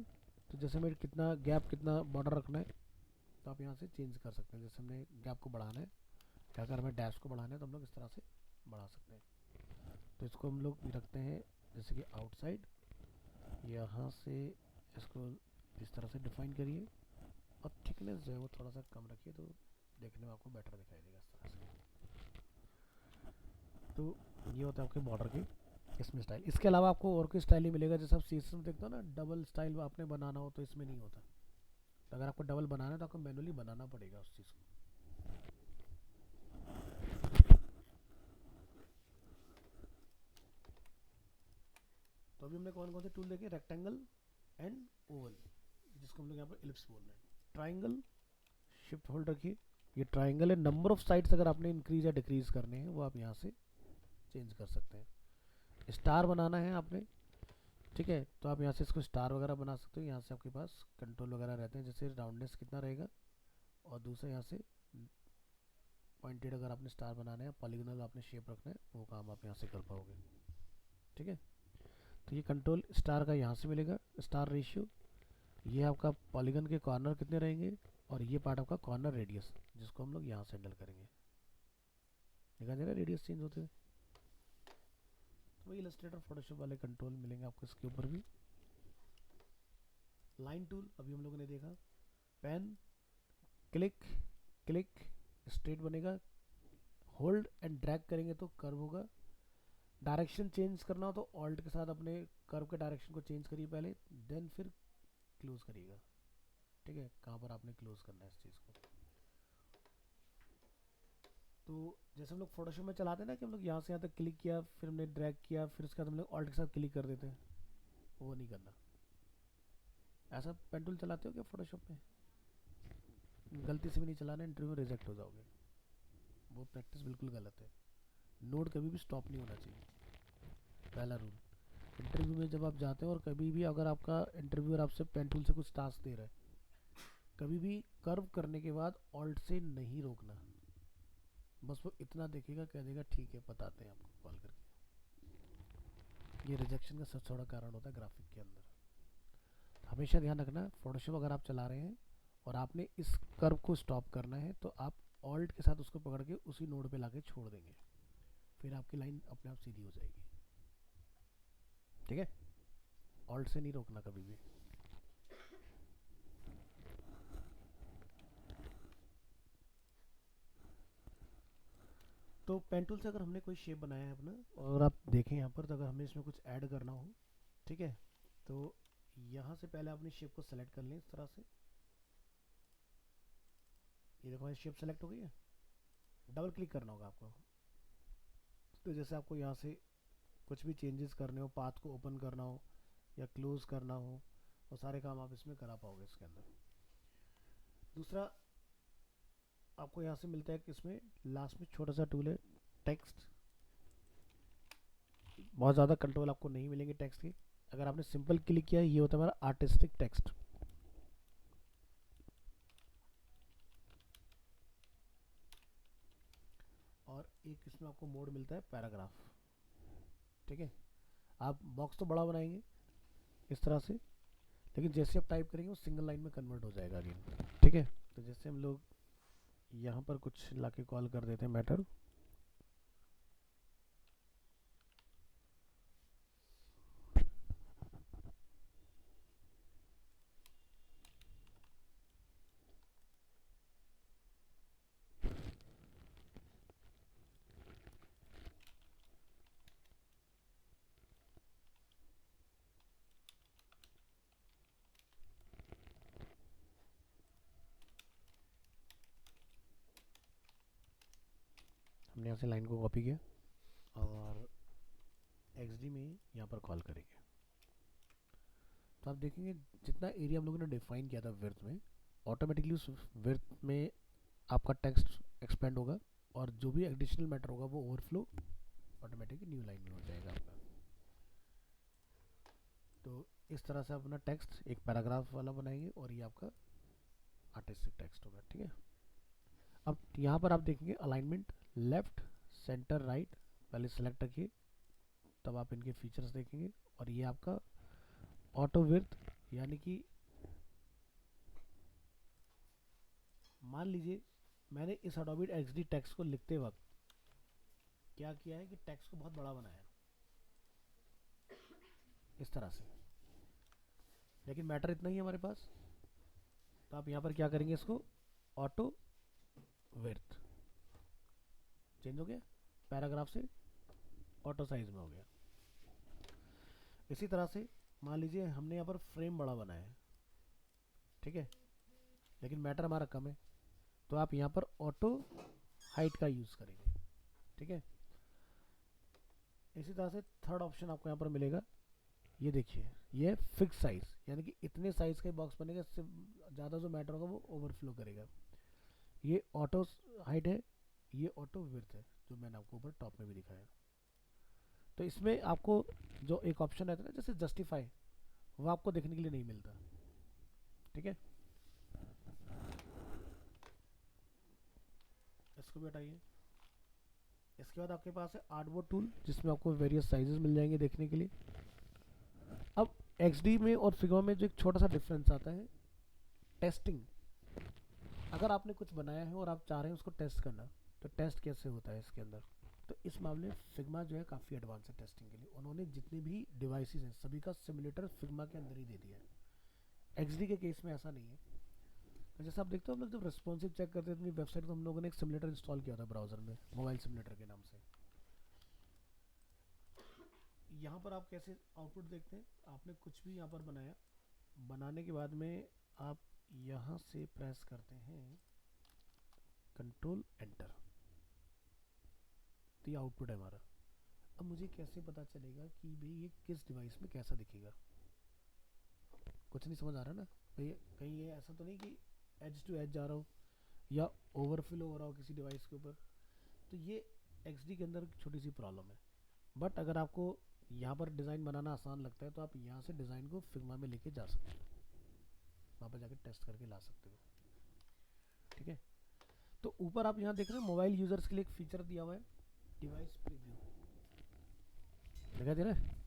तो जैसे हमें कितना गैप, कितना बॉर्डर रखना है, तो आप यहाँ से चेंज कर सकते हैं। जैसे हमने गैप को बढ़ाना है, या अगर हमें डैश को बढ़ाना है, तो हम लोग इस तरह से बढ़ा सकते हैं। तो इसको हम लोग रखते हैं जैसे कि आउटसाइड, यहाँ से इसको इस तरह से डिफाइन करिए, और थिकनेस जो है वो थोड़ा सा कम रखिए, तो देखने में आपको बेटर दिखाई देगा इस तरह से। तो ये होता है आपके बॉर्डर के इसमें स्टाइल। इसके अलावा आपको और कोई स्टाइल ही मिलेगा, जैसे आप सीरीज में देखते हो ना, डबल स्टाइल आपने बनाना हो तो इसमें नहीं होता। तो अगर आपको डबल बनाना है तो आपको मैनुअली बनाना पड़ेगा उस चीज़ को। तो अभी हमने कौन कौन से टूल देखे, रेक्टेंगल एंड ओवल, जिसको हम लोग यहाँ पर इलिप्स बोल रहे हैं। ट्राइंगल, शिफ्ट होल्ड रखिए, ये ट्राइंगल है। नंबर ऑफ साइड्स अगर आपने इंक्रीज या डिक्रीज करने हैं, वो आप यहाँ से चेंज कर सकते हैं। स्टार बनाना है आपने, ठीक है, तो आप यहाँ से इसको स्टार वगैरह बना सकते हो। यहाँ से आपके पास कंट्रोल वगैरह रहते हैं, जैसे राउंडनेस कितना रहेगा, और दूसरा यहाँ से पॉइंटेड अगर आपने स्टार बनाना है, पॉलीगोनल आपने शेप रखना है, वो काम आप यहाँ से कर पाओगे, ठीक है। तो ये कंट्रोल स्टार का यहाँ से मिलेगा, स्टार रेशियो, ये आपका पॉलीगन के कॉर्नर कितने रहेंगे, और ये पार्ट आपका कॉर्नर रेडियस, जिसको हम लोग यहाँ से हैंडल करेंगे। देखा जाएगा रेडियस चेंज होते हुए। तो वही इलस्ट्रेटर फोटोशॉप वाले कंट्रोल मिलेंगे आपको इसके ऊपर भी। लाइन टूल अभी हम लोगों ने देखा, पेन, क्लिक, क्लिक स्ट्रेट बनेगा, होल्ड एंड ड्रैग करेंगे तो कर्व होगा। डायरेक्शन चेंज करना हो तो ऑल्ट के साथ अपने कर्व के डायरेक्शन को चेंज करिए पहले, देन फिर क्लोज करिएगा, ठीक है, कहाँ पर आपने क्लोज करना है इस चीज़ को। तो जैसे हम लोग फोटोशॉप में चलाते हैं ना, कि हम लोग यहाँ से यहाँ तक क्लिक किया, फिर हमने ड्रैग किया, फिर उसके बाद हम लोग ऑल्ट के साथ क्लिक कर देते हैं, वो नहीं करना। ऐसा पेन टूल चलाते हो क्या फोटोशॉप में, गलती से भी नहीं चलाना, इंटरव्यू में रिजेक्ट हो जाओगे, वो प्रैक्टिस बिल्कुल गलत है। नोड कभी भी स्टॉप नहीं होना चाहिए, पहला रूल। इंटरव्यू में जब आप जाते हो, और कभी भी अगर आपका इंटरव्यूअर आपसे पेन टूल से कुछ टास्क दे रहा है, कभी भी कर्व करने के बाद ऑल्ट से नहीं रोकना, बस वो इतना देखेगा, कह देगा ठीक है, बताते हैं आपको कॉल करके। ये रिजेक्शन का सबसे बड़ा कारण होता है ग्राफिक के अंदर। हमेशा ध्यान रखना, फोटोशॉप अगर आप चला रहे हैं और आपने इस कर्व को स्टॉप करना है तो आप ऑल्ट के साथ उसको पकड़ के उसी नोड पे लाके छोड़ देंगे, फिर आपकी लाइन अपने आप सीधी हो जाएगी। ठीक है, ऑल्ट से नहीं रोकना कभी भी। तो पेन टूल से अगर हमने कोई शेप बनाया है अपना, और आप देखें यहाँ पर, तो अगर हमें इसमें कुछ ऐड करना हो, ठीक है, तो यहाँ से पहले अपनी शेप को सेलेक्ट कर लें इस तरह से। ये देखो हमारी शेप सेलेक्ट हो गई है। डबल क्लिक करना होगा आपको। तो जैसे आपको यहाँ से कुछ भी चेंजेस करने हो, पाथ को ओपन करना हो या क्लोज करना हो, वो सारे काम आप इसमें करा पाओगे इसके अंदर। दूसरा आपको यहाँ से मिलता है कि इसमें लास्ट में छोटा सा टूल है टेक्स्ट। बहुत ज़्यादा कंट्रोल आपको नहीं मिलेंगे टेक्स्ट के। अगर आपने सिंपल क्लिक किया, ये होता है हमारा आर्टिस्टिक टेक्स्ट। और एक इसमें आपको मोड मिलता है पैराग्राफ। ठीक है, आप बॉक्स तो बड़ा बनाएंगे इस तरह से, लेकिन जैसे आप टाइप करेंगे वो सिंगल लाइन में कन्वर्ट हो जाएगा अगेन। ठीक है, तो जैसे हम लोग यहाँ पर कुछ लाके कॉल कर देते हैं मैटर। हमने यहाँ से लाइन को कॉपी किया और XD में यहाँ पर कॉल करेंगे। तो आप देखेंगे जितना एरिया हम लोगों ने डिफाइन किया था विड्थ में, ऑटोमेटिकली उस विड्थ में आपका टेक्स्ट एक्सपेंड होगा और जो भी एडिशनल मैटर होगा वो ओवरफ्लो ऑटोमेटिकली न्यू लाइन में हो जाएगा आपका। तो इस तरह से अपना टेक्स्ट एक पैराग्राफ वाला बनाएंगे और ये आपका आर्टिस्टिक टेक्स्ट होगा। ठीक है, अब यहाँ पर आप देखेंगे अलाइनमेंट लेफ्ट सेंटर राइट, पहले सेलेक्ट रखिए तब आप इनके फीचर्स देखेंगे। और ये आपका ऑटो विड्थ, यानी कि मान लीजिए मैंने इस एडोबी XD टेक्स्ट को लिखते वक्त क्या किया है कि टेक्स्ट को बहुत बड़ा बनाया इस तरह से, लेकिन मैटर इतना ही है हमारे पास। तो आप यहाँ पर क्या करेंगे, इसको ऑटो विड्थ चेंज हो गया, पैराग्राफ से ऑटो साइज में हो गया। इसी तरह से मान लीजिए हमने यहाँ पर फ्रेम बड़ा बनाया है, ठीक है, लेकिन मैटर हमारा कम है, तो आप यहाँ पर ऑटो हाइट का यूज़ करेंगे। ठीक है, इसी तरह से थर्ड ऑप्शन आपको यहाँ पर मिलेगा, ये देखिए ये फिक्स साइज, यानी कि इतने साइज का बॉक्स बनेगा, इससे ज़्यादा जो मैटर होगा वो ओवरफ्लो करेगा। ये ऑटो हाइट है, ये ऑटो विड्थ है, जो मैंने आपको ऊपर टॉप में भी दिखाया। तो इसमें आपको जो एक ऑप्शन रहता है ना जैसे जस्टिफाई, वो आपको देखने के लिए नहीं मिलता। ठीक है, इसको भी हटाइए। इसके बाद आपके पास है आर्टबोर्ड टूल, जिसमें आपको वेरियस साइजेस मिल जाएंगे देखने के लिए। अब XD में और फिग्मा में जो एक छोटा सा डिफरेंस आता है, टेस्टिंग। अगर आपने कुछ बनाया है और आप चाह रहे हैं उसको टेस्ट करना, तो टेस्ट कैसे होता है इसके अंदर। तो इस मामले में फिग्मा जो है काफ़ी एडवांस है टेस्टिंग के लिए। उन्होंने जितने भी डिवाइसेस हैं सभी का सिमुलेटर फिग्मा के अंदर ही दे दिया है। XD के केस में ऐसा नहीं है। तो जैसे आप देखते हो हम लोग जब रिस्पॉन्सिव चेक करते थे अपनी वेबसाइट, तो हम लोगों ने एक सिमुलेटर इंस्टॉल किया था ब्राउजर में, मोबाइल सिमुलेटर के नाम से। यहाँ पर आप कैसे आउटपुट देखते हैं, आपने कुछ भी यहाँ पर बनाया, बनाने के बाद में आप यहाँ से प्रेस करते हैं कंट्रोल एंटर, तो ये आउटपुट है हमारा। अब मुझे कैसे पता चलेगा कि भाई ये किस डिवाइस में कैसा दिखेगा, कुछ नहीं समझ आ रहा ना भाई। कहीं ये ऐसा तो नहीं कि एज टू एज जा रहा हो या ओवरफ्लो हो रहा हो किसी डिवाइस के ऊपर। तो ये XD के अंदर छोटी सी प्रॉब्लम है। बट अगर आपको यहाँ पर डिज़ाइन बनाना आसान लगता है तो आप यहाँ से डिज़ाइन को फिग्मा में लेके जा सकते हो, वहाँ पर जाकर टेस्ट करके ला सकते हो। ठीक है, तो ऊपर आप यहाँ देख रहे हैं मोबाइल यूजर्स के लिए एक फीचर दिया हुआ है, डिवाइस प्रीव्यू, दिखाई दे रहा है।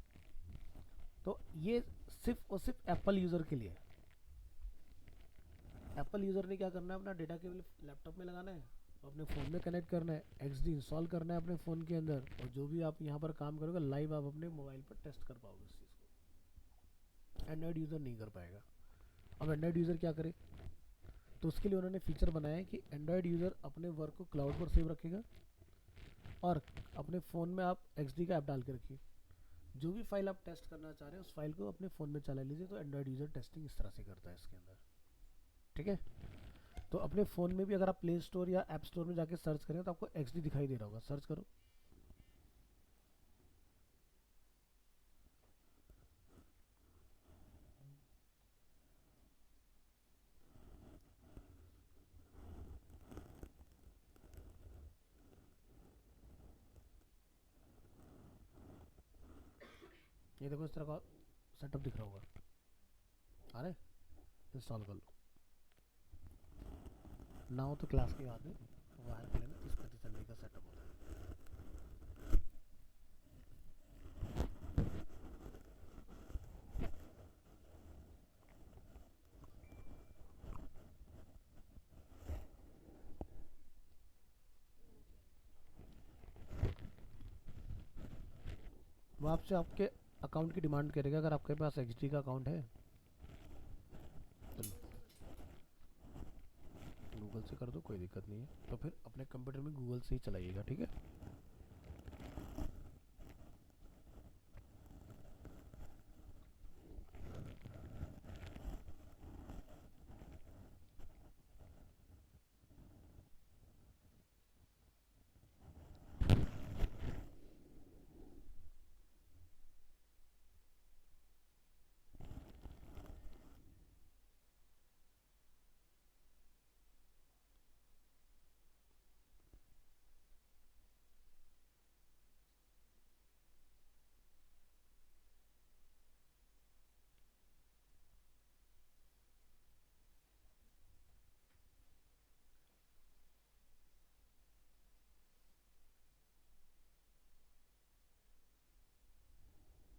तो ये सिर्फ और सिर्फ एप्पल यूज़र के लिए। एप्पल यूज़र ने क्या करना है, अपना डेटा केबल लैपटॉप में लगाना है, अपने फ़ोन में कनेक्ट करना है, XD इंस्टॉल करना है अपने फ़ोन के अंदर, और जो भी आप यहाँ पर काम करोगे लाइव आप अपने मोबाइल पर टेस्ट कर पाओगे इस चीज़ को। एंड्रॉयड यूज़र नहीं कर पाएगा। अब एंड्रॉयड यूज़र क्या करे, तो उसके लिए उन्होंने फीचर बनाया है कि एंड्रॉयड यूज़र अपने वर्क को क्लाउड पर सेव रखेगा, और अपने फ़ोन में आप XD का ऐप डाल के रखिए, जो भी फाइल आप टेस्ट करना चाह रहे हैं उस फाइल को अपने फ़ोन में चला लीजिए। तो एंड्रॉयड यूज़र टेस्टिंग इस तरह से करता है इसके अंदर, ठीक है। तो अपने फ़ोन में भी अगर आप प्ले स्टोर या ऐप स्टोर में जाके सर्च करें तो आपको XD दिखाई दे रहा होगा, सर्च करो। ये देखो इस तरह का सेटअप दिख रहा होगा, आ रहा है, इंस्टॉल कर लो ना हो तो क्लास के बाद में वायर के लेना, 30-35 MB का सेटअप होता है। वो आपसे आपके अकाउंट की डिमांड करेगा, अगर आपके पास XD का अकाउंट है तो गूगल से कर दो, कोई दिक्कत नहीं है। तो फिर अपने कंप्यूटर में गूगल से ही चलाइएगा, ठीक है।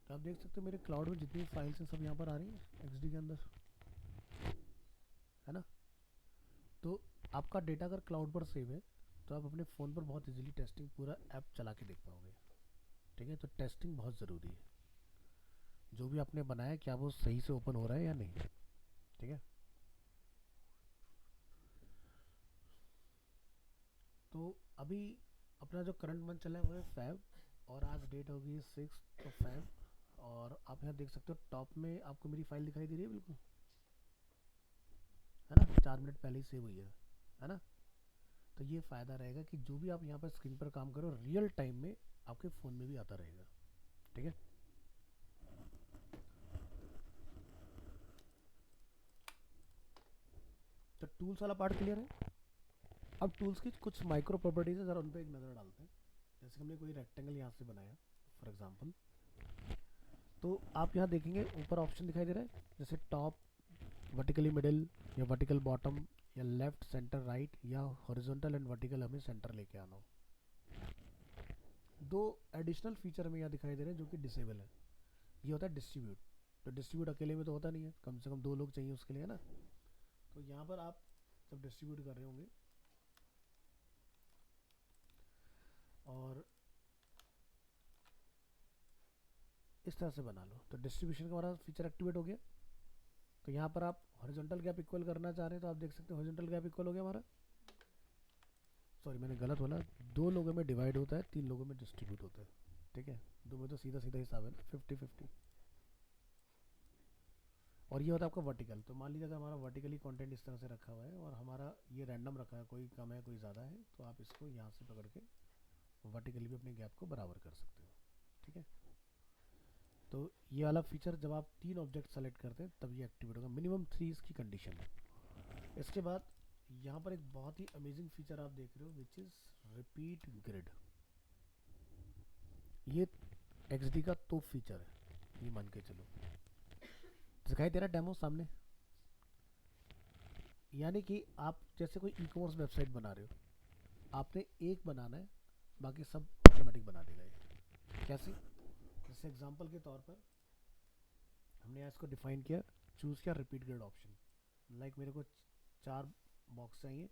तो आप देख सकते हो मेरे क्लाउड में जितनी फाइल्स हैं सब यहाँ पर आ रही हैं XD के अंदर, है ना। तो आपका डेटा अगर क्लाउड पर सेव है तो आप अपने फ़ोन पर बहुत इजीली टेस्टिंग पूरा ऐप चला के देख पाओगे, ठीक है। तो टेस्टिंग बहुत ज़रूरी है, जो भी आपने बनाया क्या वो सही से ओपन हो रहा है या नहीं, ठीक है। तो अभी अपना जो करंट मंथ चला है वो है फैब, और आज डेट होगी 6 फैब। और आप यहाँ देख सकते हो टॉप में आपको मेरी फाइल दिखाई दे रही है बिल्कुल, है ना, 4 मिनट पहले ही सेव हुई है ना। तो ये फ़ायदा रहेगा कि जो भी आप यहाँ पर स्क्रीन पर काम करो रियल टाइम में आपके फ़ोन में भी आता रहेगा, ठीक है। तो टूल्स वाला पार्ट क्लियर है। अब टूल्स की कुछ माइक्रो प्रॉपर्टीज है, ज़रा उन पर एक नज़र डालते हैं। जैसे हमने कोई रेक्टेंगल यहाँ से बनाया फॉर एग्जांपल, तो आप यहाँ देखेंगे ऊपर ऑप्शन दिखाई दे रहा है, जैसे टॉप, वर्टिकली मिडिल, या वर्टिकल बॉटम, या लेफ्ट, सेंटर, राइट, या हॉरिजॉन्टल एंड वर्टिकल हमें सेंटर लेके आना हो। दो एडिशनल फीचर हमें यहाँ दिखाई दे रहे हैं जो कि डिसेबल है। ये होता है डिस्ट्रीब्यूट। तो डिस्ट्रीब्यूट अकेले में तो होता नहीं है, कम से कम 2 लोग चाहिए उसके लिए, है ना। तो यहाँ पर आप जब डिस्ट्रीब्यूट कर रहे होंगे और इस तरह से बना लो, तो डिस्ट्रीब्यूशन का हमारा फीचर एक्टिवेट हो गया। तो यहाँ पर आप हॉरिजॉन्टल गैप इक्वल करना चाह रहे हैं तो आप देख सकते हैं हॉरिजॉन्टल गैप इक्वल हो गया हमारा, सॉरी मैंने गलत बोला, 2 लोगों में डिवाइड होता है, 3 लोगों में डिस्ट्रीब्यूट होता है, ठीक है। दो में तो सीधा सीधा हिसाब है ना, 50-50। और ये होता है आपका वर्टिकल। तो मान लीजिए अगर हमारा वर्टिकली कंटेंट इस तरह से रखा हुआ है और हमारा ये रैंडम रखा है, कोई कम है कोई ज़्यादा है, तो आप इसको यहाँ से पकड़ के वर्टिकली भी अपने गैप को बराबर कर सकते हो, ठीक है। तो ये वाला फीचर जब आप 3 ऑब्जेक्ट सेलेक्ट करते हैं तब ये एक्टिवेट होगा, मिनिमम 3 इसकी कंडीशन है। इसके बाद यहाँ पर एक बहुत ही अमेजिंग फीचर आप देख रहे हो विच इज़ रिपीट ग्रिड। ये XD का तो फीचर है, ये मान के चलो। दिखाई दे रहा डेमो सामने, यानी कि आप जैसे कोई ई कॉमर्स वेबसाइट बना रहे हो, आपने एक बनाना है, बाकी सब ऑटोमेटिक बना देगा ये। कैसे, जैसे एग्जांपल के तौर पर हमने यहाँ इसको डिफाइन किया, चूज़ किया रिपीट ग्रिड ऑप्शन। लाइक मेरे को 4 बॉक्स चाहिए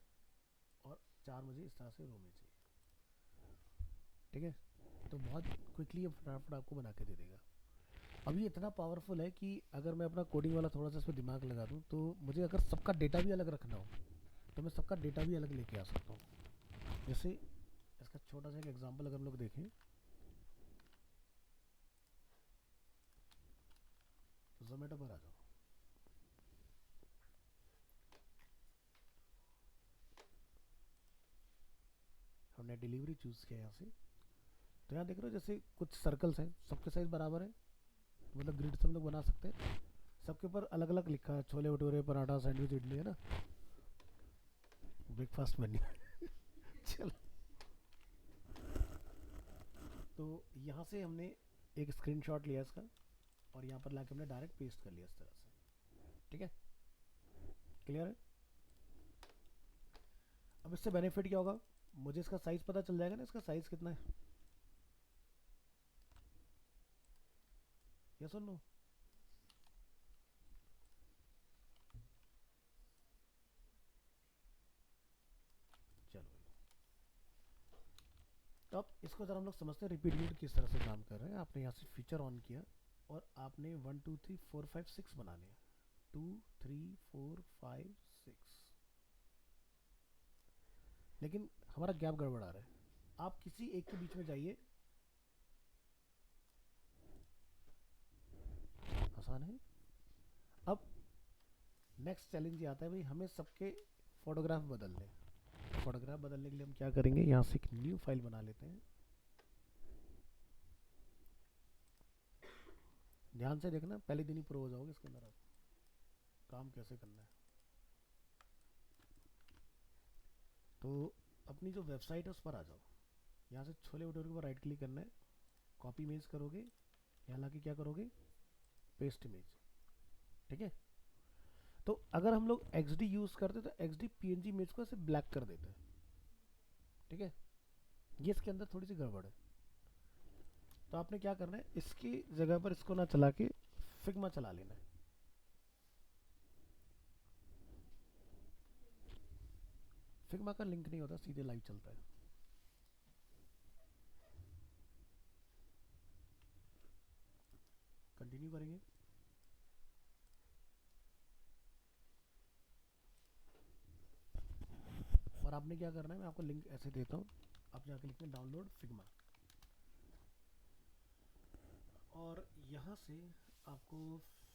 और 4 मुझे इस तरह से रो में चाहिए, ठीक है। तो बहुत क्विकली ये फटाफट आपको बना के दे देगा। अब ये इतना पावरफुल है कि अगर मैं अपना कोडिंग वाला थोड़ा सा इस पर दिमाग लगा दूँ, तो मुझे अगर सबका डेटा भी अलग रखना हो तो मैं सबका डेटा भी अलग लेके आ सकता हूँ। जैसे इसका छोटा सा एक एग्जांपल अगर हम लोग देखें, जोमेटो पर आ जाओ। हमने डिलीवरी चूज़ किया यहाँ से, तो यहाँ देख रहे हो जैसे कुछ सर्कल्स हैं, सबके साइज बराबर है, मतलब ग्रिड से हम लोग बना सकते हैं। सबके ऊपर अलग अलग लिखा है, छोले भटूरे, पराठा, सैंडविच, इडली, है ना, ब्रेकफास्ट मेन्यू। चलो, तो यहाँ से हमने एक स्क्रीनशॉट लिया इसका और यहाँ पर लाके हमने डायरेक्ट पेस्ट कर लिया इस तरह से, ठीक है। क्लियर है। अब इससे बेनिफिट क्या होगा, मुझे इसका साइज पता चल जाएगा ना, इसका साइज कितना है, या सुन लो। चलो भाई, तो अब इसको जरा हम लोग समझते हैं रिपीट ग्रिड किस तरह से काम कर रहे हैं। आपने यहाँ से फीचर ऑन किया और आपने 1 2 3 4 5 6 बनाने हैं, 2 3 4 5 6, लेकिन हमारा गैप गड़बड़ा रहा है। आप किसी एक के बीच में जाइए, आसान है। अब नेक्स्ट चैलेंज ये आता है भाई, हमें सबके फोटोग्राफ बदलने हैं। फोटोग्राफ बदलने के लिए हम क्या करेंगे, यहाँ से एक न्यू फाइल बना लेते हैं। ध्यान से देखना, पहले दिन ही प्रो हो जाओगे इसके अंदर आप, काम कैसे करना है। तो अपनी जो वेबसाइट है उस पर आ जाओ, यहाँ से छोले भटूरे के ऊपर राइट क्लिक करना है, कॉपी इमेज करोगे, यहाँ लाके क्या करोगे, पेस्ट इमेज, ठीक है। तो अगर हम लोग XD यूज़ करते तो XD PNG इमेज को ऐसे ब्लैक कर देते हैं, ठीक है। ये इसके अंदर थोड़ी सी गड़बड़ है। तो आपने क्या करना है, इसकी जगह पर इसको ना चला के फिग्मा चला लेना है। फिग्मा का लिंक नहीं होता, सीधे लाइव चलता है। कंटिन्यू करेंगे। और आपने क्या करना है, मैं आपको लिंक ऐसे देता हूँ, आप जाके लिखना डाउनलोड फिग्मा, और यहाँ से आपको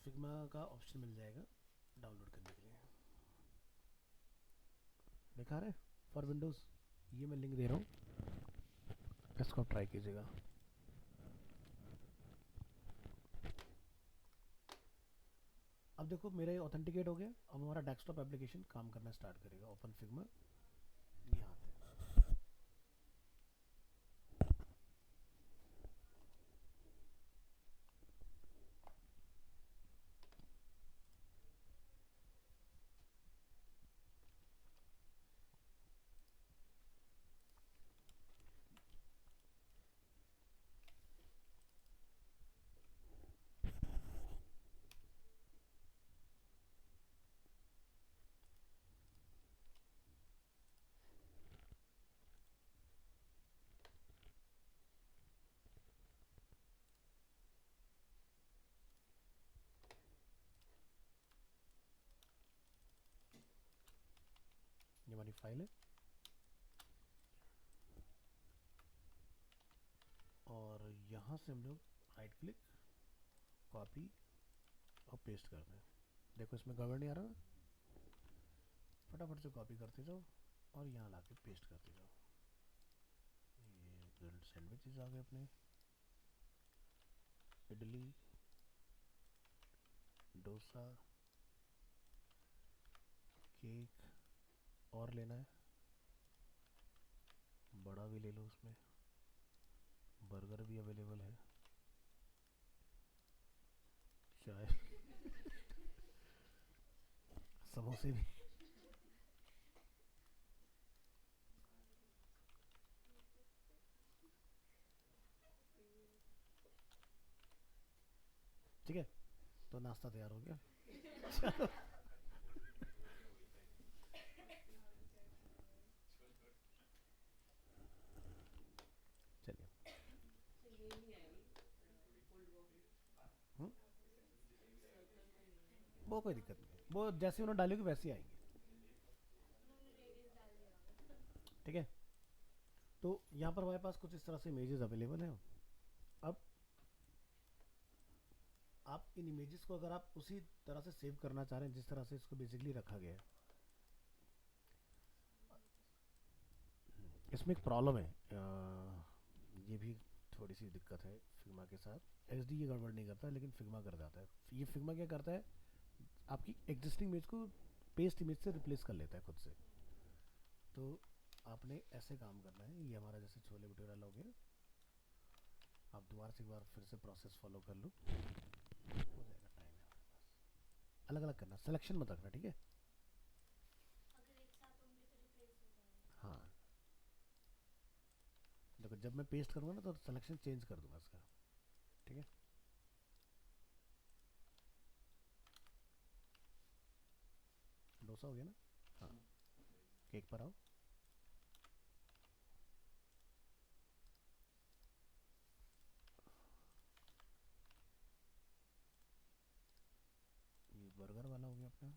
फिग्मा का ऑप्शन मिल जाएगा डाउनलोड करने के लिए। दिखा रहे फॉर विंडोज़, ये मैं लिंक दे रहा हूँ, इसको आप ट्राई कीजिएगा। अब देखो मेरा ये ऑथेंटिकेट हो गया। अब हमारा डेस्कटॉप एप्लीकेशन काम करना स्टार्ट करेगा। ओपन फिग्मा, यहाँ पे, ये हमारी फाइल है, और यहाँ से हम लोग राइट क्लिक, कॉपी और पेस्ट करते हैं। देखो इसमें गड़बड़ नहीं आ रहा ना, फटाफट से कॉपी करते जाओ और यहाँ ला के पेस्ट करते जाओ। ये ग्रिल्ड सैंडविचेस आ गए अपने, इडली, डोसा, केक, और लेना है बड़ा भी ले लो, उसमें बर्गर भी अवेलेबल है, चाय, समोसे भी। ठीक है, तो नाश्ता तैयार हो गया। चलो चलिए। हम्म, वो कोई दिक्कत नहीं है, वो जैसे उन्होंने डाली होगी वैसे ही आएंगे। ठीक है। तो यहाँ पर हमारे पास कुछ इस तरह से इमेजेस अवेलेबल हैं। अब आप इन इमेजेस को अगर आप उसी तरह से सेव करना चाह रहे हैं जिस तरह से इसको बेसिकली रखा गया है, इसमें एक प्रॉब्लम है। ये भी थोड़ी सी दिक्कत है फिग्मा के साथ। एच डी ये गड़बड़ नहीं करता लेकिन फिग्मा कर जाता है। ये फिग्मा क्या करता है, आपकी एग्जिस्टिंग इमेज को पेस्ट इमेज से रिप्लेस कर लेता है खुद से। तो आपने ऐसे काम करना है, ये हमारा जैसे छोले भटूरे वाला हो गया। आप दोबारा से एक बार फिर से प्रोसेस फॉलो कर लो, हो जाएगा। टाइम है हमारे पास, अलग अलग करना, सिलेक्शन मत रखना, ठीक है। हाँ, देखो जब मैं पेस्ट करूँगा ना तो सिलेक्शन चेंज कर दूंगा इसका। ठीक है, डोसा हो गया ना। हाँ, केक पर आओ। ये बर्गर वाला हो गया अपना।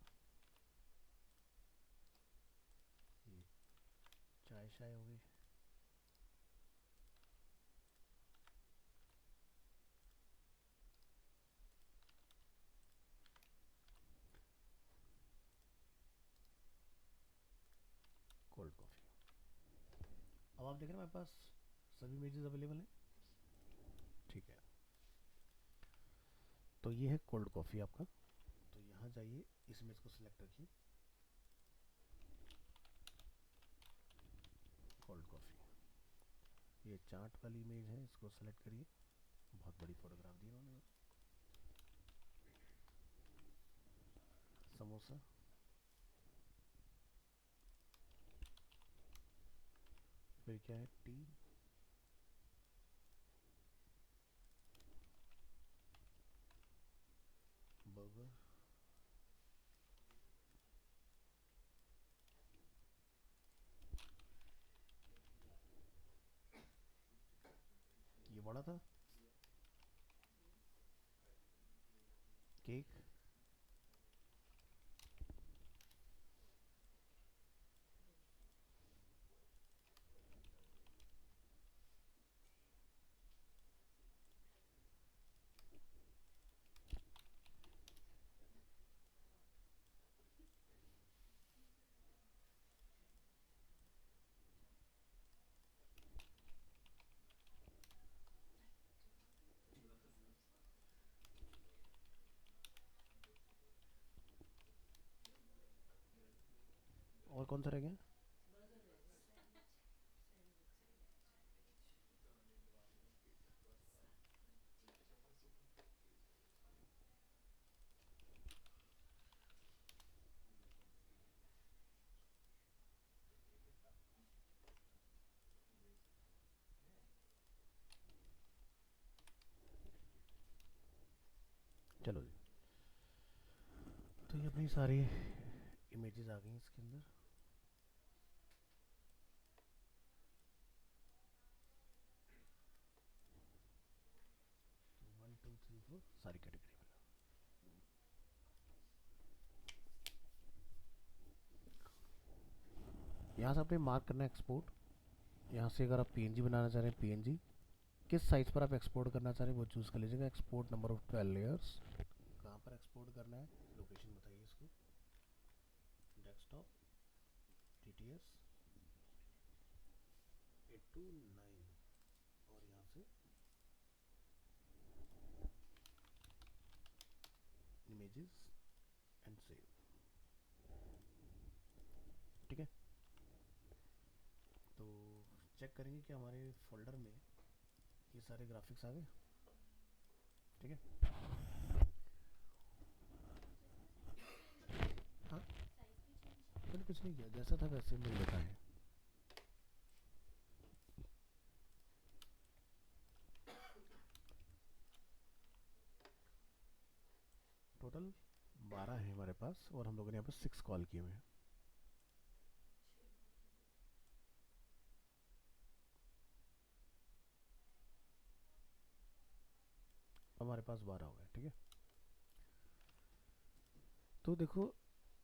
ये चाय शाय हो गई। Cold coffee. अब आप देख रहे हैं हमारे पास सभी इमेजेस अवेलेबल हैं। ठीक है, तो ये है कोल्ड कॉफ़ी आपका। तो यहाँ जाइए, इस इमेज को सिलेक्ट रखिए, कोल्ड कॉफ़ी। ये चाट वाली इमेज है, इसको सेलेक्ट करिए। बहुत बड़ी फोटोग्राफ दी उन्होंने। समोसा, फिर क्या है, टी, बर्गर, ये बड़ा था, केक, और कौन सा रह गया। चलो जी, तो ये अपनी सारी इमेजेस आ गई इसके अंदर। तो 1 2 3 4 सारी कैटेगरी में। यहाँ से आपने मार्क करना है एक्सपोर्ट। यहाँ से अगर आप पीएनजी बनाना चाह रहे हैं, पीएनजी किस साइज पर आप एक्सपोर्ट करना चाह रहे हैं वो चूज़ कर लीजिएगा। एक्सपोर्ट नंबर ऑफ 12 लेयर्स, कहाँ पर एक्सपोर्ट करना है, लोकेशन बताइए इसको। डेस्कटॉप, टीटीएस 8 to 9, और यहाँ से इमेजेस एंड सेव। ठीक है, तो चेक करेंगे कि हमारे फोल्डर में ये सारे ग्राफिक्स आ गए। ठीक है, हाँ, मैंने कुछ नहीं किया, जैसा था वैसे मिल लेता है। टोटल 12 है हमारे पास और हम लोगों ने यहाँ पर 6 कॉल किए हुए हैं। हमारे पास 12 हो गए, ठीक है। तो देखो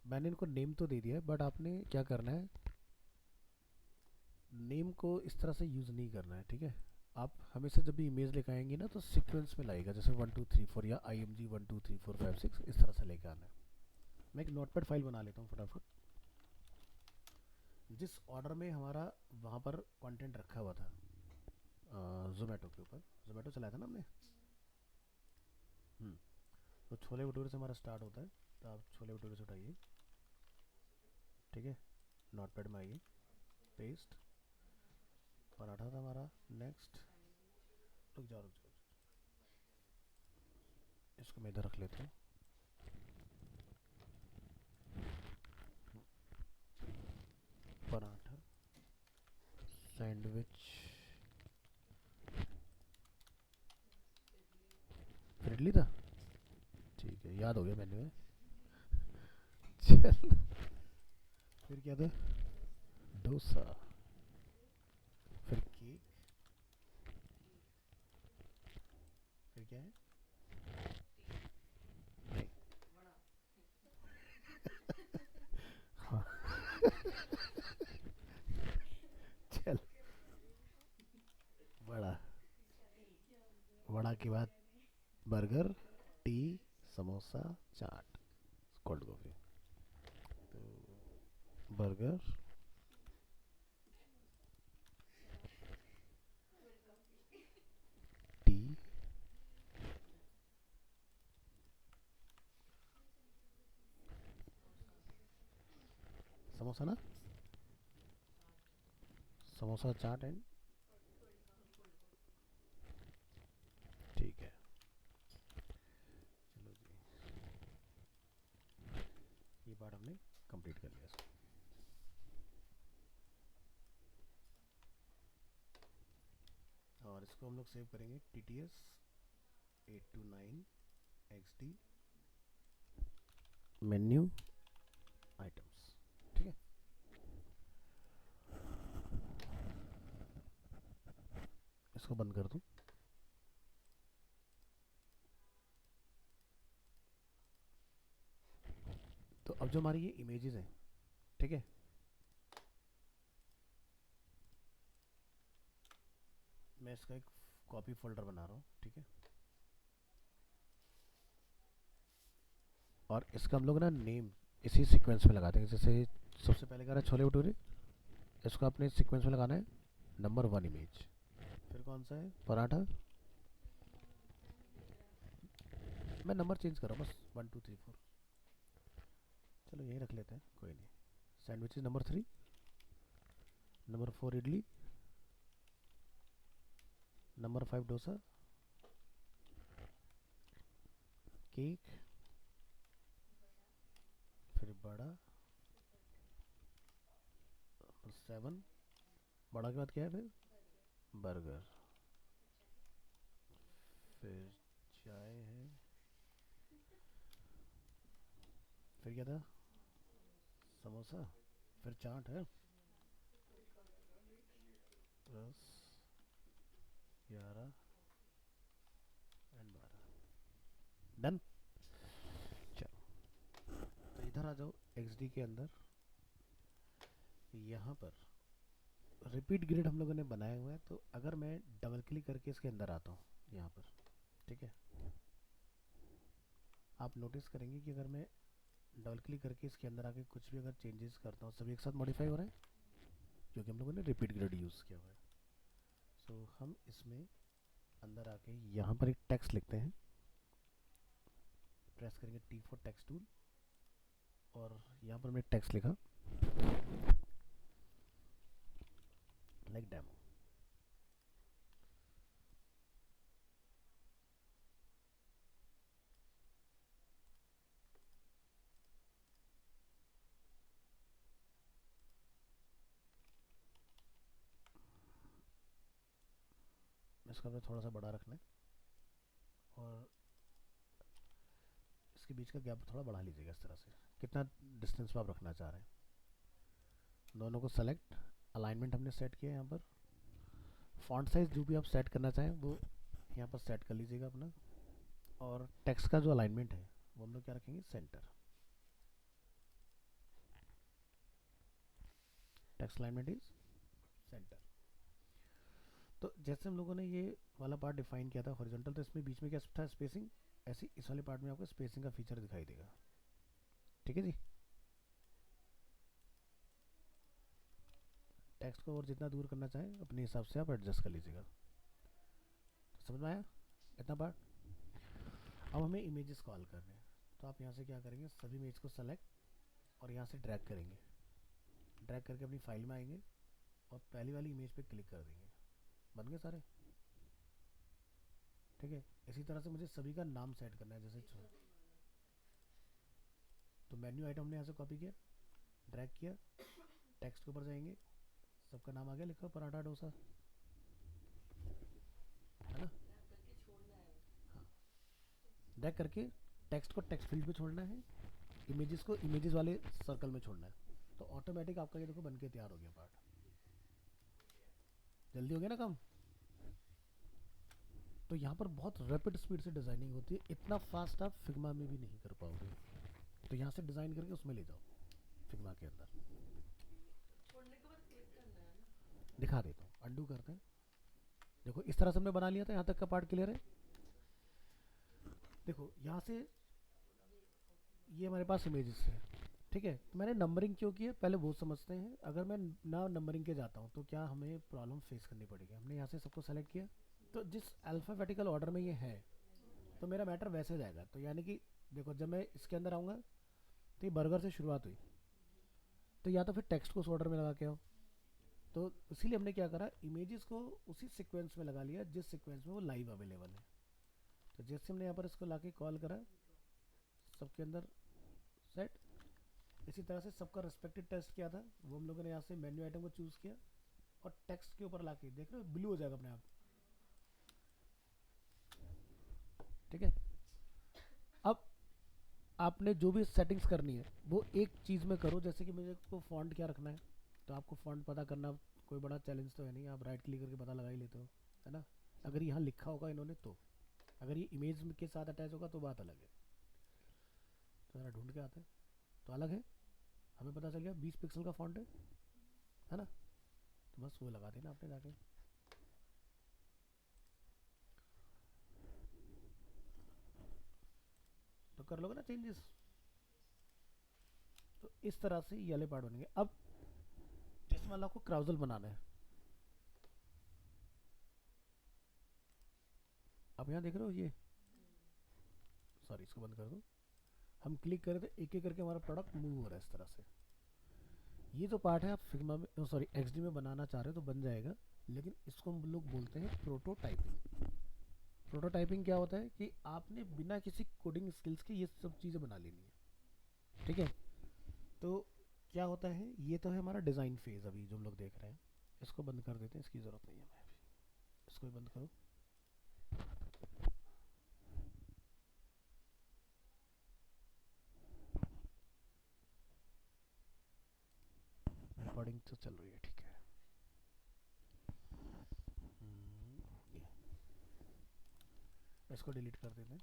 मैंने इनको नेम तो दे दिया है, बट आपने क्या करना है, नेम को इस तरह से यूज़ नहीं करना है, ठीक है। आप हमेशा जब भी इमेज लेकर आएंगे ना तो सीक्वेंस में लाएगा, जैसे 1 2 3 4 या IMG 1 2 3 4 5 6 इस तरह से लेकर आना है। मैं एक नोटपैड फाइल बना लेता हूँ फटाफट। जिस ऑर्डर में हमारा वहाँ पर कंटेंट रखा हुआ था जोमेटो के ऊपर, जोमेटो चलाया था ना हमने। हम्म, तो छोले भटूरे से हमारा स्टार्ट होता है, तो आप छोले भटूरे से उठाइए, ठीक है। नोटपैड में आइए, पेस्ट। पराठा था हमारा नेक्स्ट। रुक जाओ रुक जाओ, इसको मैं इधर रख लेता हूँ। पराठा, सैंडविच, फिर इडली था, ठीक है, याद हो गया मेन्यू में। चल, फिर क्या था, डोसा, फिर केक, फिर क्या है, नहीं, हाँ, चल, बड़ा, वड़ा के बाद बर्गर, टी, समोसा, चाट, कोल्ड कॉफी। तो बर्गर, टी, समोसा ना, समोसा, चाट एंड, ठीक है। चलो जी, ये पार्ट हमने कंप्लीट कर लिया। और इसको हम लोग सेव करेंगे TTS 829 XD मेन्यू आइटम्स, ठीक है। इसको बंद कर दूं। तो अब जो हमारी ये इमेजेस हैं, ठीक है, मैं इसका एक कॉपी फोल्डर बना रहा हूँ, ठीक है। और इसका हम लोग ना नेम इसी सीक्वेंस में लगाते हैं, जैसे सबसे पहले कह रहा है छोले भटूरे, इसको अपने सीक्वेंस में लगाना है, नंबर 1 इमेज। फिर कौन सा है, पराठा, मैं नंबर चेंज कर रहा हूँ बस, 1 2 3 4, चलो यही रख लेते हैं, कोई नहीं। Sandwiches number 3, number 4 idli, number 5 dosa, cake, फिर बड़ा, नंबर 7, बड़ा के बाद क्या है, फिर बर्गर, फिर चाय है, फिर क्या था, समोसा, फिर चाट है, 10 11 एंड 12, डन। चलो, तो इधर आ जाओ XD के अंदर। यहाँ पर रिपीट ग्रिड हम लोगों ने बनाया हुआ है, तो अगर मैं डबल क्लिक करके इसके अंदर आता हूँ यहाँ पर, ठीक है, आप नोटिस करेंगे कि अगर मैं डबल क्लिक करके इसके अंदर आके कुछ भी अगर चेंजेस करता हूँ, सभी एक साथ मॉडिफाई हो रहा है, क्योंकि हम लोगों ने रिपीट ग्रिड यूज़ किया हुआ है। सो हम इसमें अंदर आके यहाँ पर एक टेक्स्ट लिखते हैं, प्रेस करेंगे T फॉर टेक्स्ट टूल, और यहाँ पर हमने टेक्स्ट लिखा लाइक डेमो। इसका हमें थोड़ा सा बड़ा रखना है, और के बीच का गैप थोड़ा बढ़ा लीजिएगा इस तरह से, कितना डिस्टेंस पे आप रखना चाह रहे हैं। दोनों को सेलेक्ट, अलाइनमेंट हमने सेट किया है यहाँ पर। फॉन्ट साइज जो भी आप सेट करना चाहें वो यहाँ पर सेट कर लीजिएगा अपना। और टेक्स्ट का जो अलाइनमेंट है वो हम लोग क्या रखेंगे, centre. Text alignment is centre. तो जैसे हम लोगों ने ये वाला पार्ट डिफाइन किया था हॉरिजॉन्टल, तो इसमें बीच में क्या था, स्पेसिंग। ऐसे इस वाले पार्ट में आपको स्पेसिंग का फीचर दिखाई देगा। ठीक है जी। टेक्स्ट को और जितना दूर करना चाहें अपने हिसाब से आप एडजस्ट कर लीजिएगा। तो समझ में आया इतना पार्ट। अब हमें इमेजेस कॉल करने हैं, तो आप यहाँ से क्या करेंगे, सभी इमेज को सेलेक्ट और यहाँ से ड्रैग करेंगे। ड्रैग करके अपनी फाइल में आएंगे और पहली वाली इमेज पे क्लिक कर देंगे। बन गए सारे। ठीक है। इसी तरह से मुझे सभी का नाम सेट करना है, जैसे तो मेन्यू आइटम हमने यहाँ से कॉपी किया, ड्रैग किया, टेक्स्ट के ऊपर जाएंगे, सबका नाम आ गया लिखा, पराठा डोसा, है ना। हाँ, ड्रैग करके टेक्स्ट को टेक्स्ट फील्ड में छोड़ना है, इमेजेस को इमेजेस वाले सर्कल में छोड़ना है। तो ऑटोमेटिक आपका ये देखो बन के तैयार हो गया पार्ट। जल्दी हो गया ना काम। तो यहाँ पर बहुत रैपिड स्पीड से डिज़ाइनिंग होती है, इतना फास्ट आप फिग्मा में भी नहीं कर पाओगे। तो यहाँ से डिज़ाइन करके उसमें ले जाओ, फिग्मा के अंदर। दिखा देता हूँ, अंडू करते हैं। देखो इस तरह से हमने बना लिया था, यहाँ तक का पार्ट क्लियर है। देखो यहाँ से ये हमारे पास इमेजेस है। ठीक है, तो मैंने नंबरिंग क्यों की है पहले वो समझते हैं। अगर मैं ना नंबरिंग के जाता हूँ तो क्या हमें प्रॉब्लम फेस करनी पड़ेगी। हमने यहाँ से सबको सेलेक्ट किया, तो जिस अल्फ़ाबेटिकल ऑर्डर में ये है तो मेरा मैटर वैसे जाएगा। तो यानी कि देखो जब मैं इसके अंदर आऊँगा तो ये बर्गर से शुरुआत हुई, तो या तो फिर टेक्स्ट को उस ऑर्डर में लगा के आओ। तो इसीलिए हमने क्या करा, इमेजेस को उसी सीक्वेंस में लगा लिया जिस सीक्वेंस में वो लाइव अवेलेबल है। तो जैसे हमने यहाँ पर इसको लाके कॉल करा सबके अंदर सेट, इसी तरह से सबका रिस्पेक्टिव टेस्ट किया था वो हम लोगों ने यहाँ से मेन्यू आइटम को चूज़ किया और टेक्स्ट के ऊपर लाके देख रहे हो ब्लू हो जाएगा अपने आप। ठीक है। अब आपने जो भी सेटिंग्स करनी है वो एक चीज़ में करो, जैसे कि मुझे को फॉन्ट क्या रखना है, तो आपको फॉन्ट पता करना कोई बड़ा चैलेंज तो है नहीं, आप राइट क्लिक करके पता लगा ही लेते हो, है ना। अगर यहाँ लिखा होगा इन्होंने तो, अगर ये इमेज के साथ अटैच होगा तो बात अलग है। तो ज़रा ढूंढ के आते हैं, तो अलग है, हमें पता चल गया 20 पिक्सल का फॉन्ट है ना। तो बस वो लगा देना आपने जाके। तो कर लोगे ना चेंजेस। तो इस तरह से ये वाले पार्ट बनेंगे। अब जैसे मान लो आपको क्राउजल बनाना है, अब यहाँ देख रहे हो ये, सॉरी इसको बंद कर दो। हम क्लिक करें तो एक एक करके हमारा प्रोडक्ट मूव हो रहा है इस तरह से। ये जो पार्ट है आप फिग्मा में सॉरी एक्सडी में बनाना चाह रहे हो तो बन जाएगा, लेकिन इसको हम लोग बोलते हैं प्रोटोटाइपिंग। प्रोटोटाइपिंग क्या होता है कि आपने बिना किसी कोडिंग स्किल्स के ये सब चीज़ें बना लेनी है। ठीक है। तो क्या होता है, ये तो है हमारा डिज़ाइन फेज अभी जो हम लोग देख रहे हैं। इसको बंद कर देते हैं, इसकी ज़रूरत नहीं है हमें अभी। इसको भी बंद करो। रिकॉर्डिंग तो चल रही है, ठीक है। ये इसको डिलीट कर देते हैं।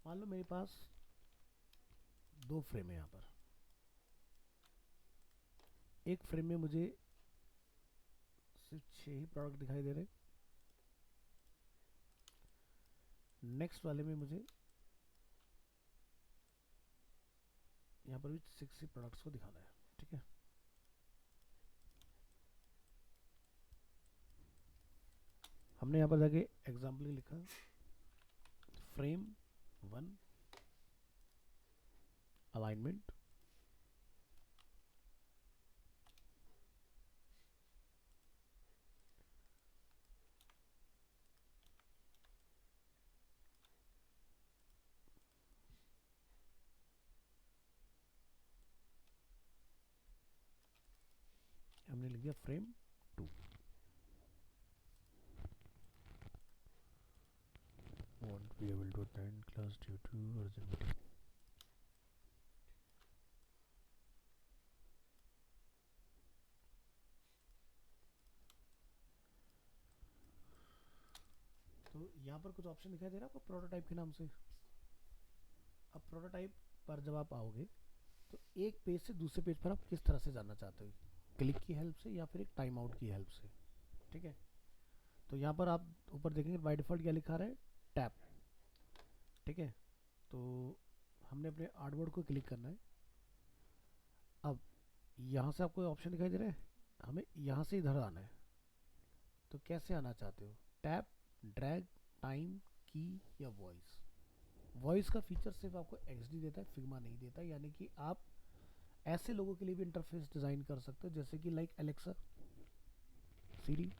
मान लो मेरे पास दो फ्रेम है यहाँ पर, एक फ्रेम में मुझे सिर्फ 6 ही प्रोडक्ट दिखाई दे रहे, नेक्स्ट वाले में मुझे यहाँ पर भी 6 ही प्रोडक्ट्स को दिखाना है। ठीक है। हमने यहाँ पर जाके एग्जाम्पल लिखा फ्रेम 1 अलाइनमेंट, हमने लिख दिया frame 2। be able to attend class due to urgent meeting. तो यहाँ पर कुछ ऑप्शन दिखाई दे रहा है आपको प्रोटोटाइप के नाम से। अब प्रोटोटाइप पर जब आप आओगे तो एक पेज से दूसरे पेज पर आप किस तरह से जाना चाहते हो, क्लिक की हेल्प से या फिर एक टाइम आउट की हेल्प से। ठीक है, तो यहाँ पर आप ऊपर देखेंगे बाय डिफ़ॉल्ट क्या लिखा रहा है, टैप। ठीक है, तो हमने अपने आर्टबोर्ड को क्लिक करना है। अब यहाँ से आपको ऑप्शन दिखाई दे रहा है, हमें यहाँ से इधर आना है। तो कैसे आना चाहते हो, टैप, ड्रैग, टाइम, की या वॉइस। वॉइस का फीचर सिर्फ आपको XD देता है, फिग्मा नहीं देता। यानी कि आप ऐसे लोगों के लिए भी इंटरफेस डिज़ाइन कर सकते हो जैसे कि लाइक एलेक्सा, सीरी,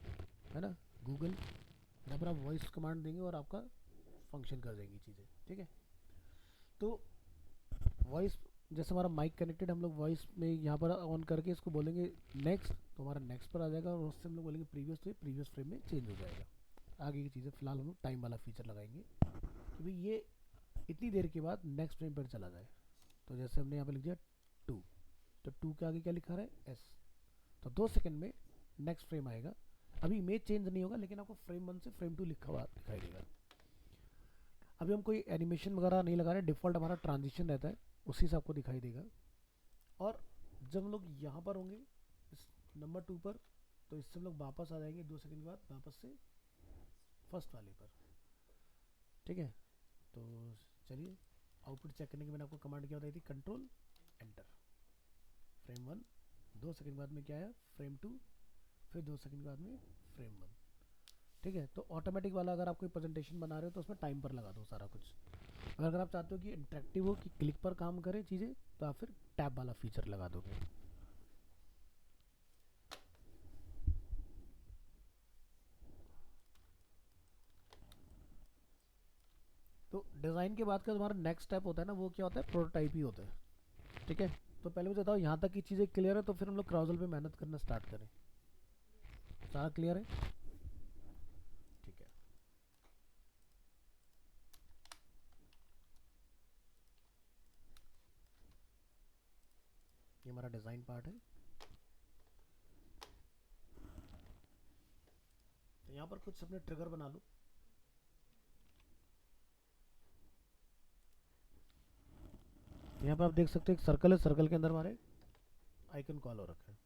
है ना, गूगल। यहाँ पर आप वॉइस कमांड देंगे और आपका फंक्शन कर देंगी चीज़ें। ठीक है, तो वॉइस जैसे हमारा माइक कनेक्टेड, हम लोग वॉइस में यहाँ पर ऑन करके इसको बोलेंगे नेक्स्ट, तो हमारा नेक्स्ट पर आ जाएगा। और उससे हम लोग बोलेंगे प्रीवियस, तो ये प्रीवियस फ्रेम में चेंज हो जाएगा। आगे की चीज़ें फिलहाल हम लोग टाइम वाला फीचर लगाएंगे कि भाई ये इतनी देर के बाद नेक्स्ट फ्रेम पर चला जाए। तो जैसे हमने यहाँ पे लिख दिया 2, तो 2 के आगे क्या लिखा रहा है, S। तो 2 सेकंड में नेक्स्ट फ्रेम आएगा। अभी इमेज चेंज नहीं होगा, लेकिन आपको फ्रेम 1 से फ्रेम 2 लिखा हुआ दिखाई देगा। अभी हम कोई एनिमेशन वगैरह नहीं लगा रहे, डिफ़ॉल्ट हमारा ट्रांजिशन रहता है, उसी से आपको दिखाई देगा। और जब हम लोग यहाँ पर होंगे इस नंबर 2 पर, तो इससे हम लोग वापस आ जाएंगे 2 सेकंड के बाद वापस से फर्स्ट वाले पर। ठीक है, तो चलिए आउटपुट चेक करने के मैंने आपको कमांड क्या बताई थी, कंट्रोल एंटर। फ्रेम 1, 2 सेकंड बाद में क्या आया, फ्रेम 2, फिर 2 सेकंड बाद में फ्रेम 1। ठीक है, तो ऑटोमेटिक वाला अगर आप कोई प्रेजेंटेशन बना रहे हो तो उसमें टाइम पर लगा दो सारा कुछ। अगर आप चाहते हो कि इंटरेक्टिव हो, कि क्लिक पर काम करे चीज़ें, तो आप फिर टैब वाला फीचर लगा दोगे। तो डिज़ाइन के बाद का हमारा नेक्स्ट स्टेप होता है ना, वो क्या होता है, प्रोटोटाइप ही होता है। ठीक है, तो पहले मुझे बताओ यहाँ तक की चीज़ें क्लियर है, तो फिर हम लोग क्राउजल पे मेहनत करना स्टार्ट करें। सारा क्लियर है? ठीक है, ये हमारा डिज़ाइन पार्ट है। तो यहाँ पर कुछ अपने ट्रिगर बना लो। यहाँ पर आप देख सकते हो एक सर्कल है, सर्कल के अंदर हमारे आइकन कॉल हो रखा है।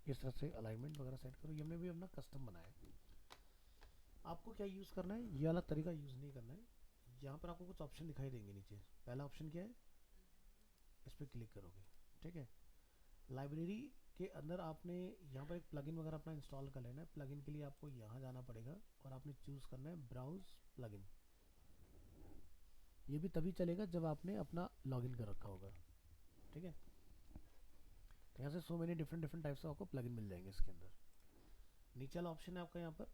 इस तरह से अलाइनमेंट वगैरह सेट करो। ये हमने भी अपना कस्टम बनाया है। आपको क्या यूज़ करना है, ये वाला तरीका यूज़ नहीं करना है। यहाँ पर आपको कुछ ऑप्शन दिखाई देंगे नीचे। पहला ऑप्शन क्या है, इस पर क्लिक करोगे। ठीक है, लाइब्रेरी के अंदर आपने यहाँ पर एक प्लगइन वगैरह अपना इंस्टॉल कर लेना है। प्लगइन के लिए आपको यहाँ जाना पड़ेगा और आपने चूज़ करना है ब्राउज प्लगइन। ये भी तभी चलेगा जब आपने अपना लॉगिन कर रखा होगा। ठीक है, तो यहाँ से सो मेनी डिफरेंट टाइप्स आपको प्लगइन मिल जाएंगे इसके अंदर। नीचे वाला ऑप्शन है आपका यहाँ पर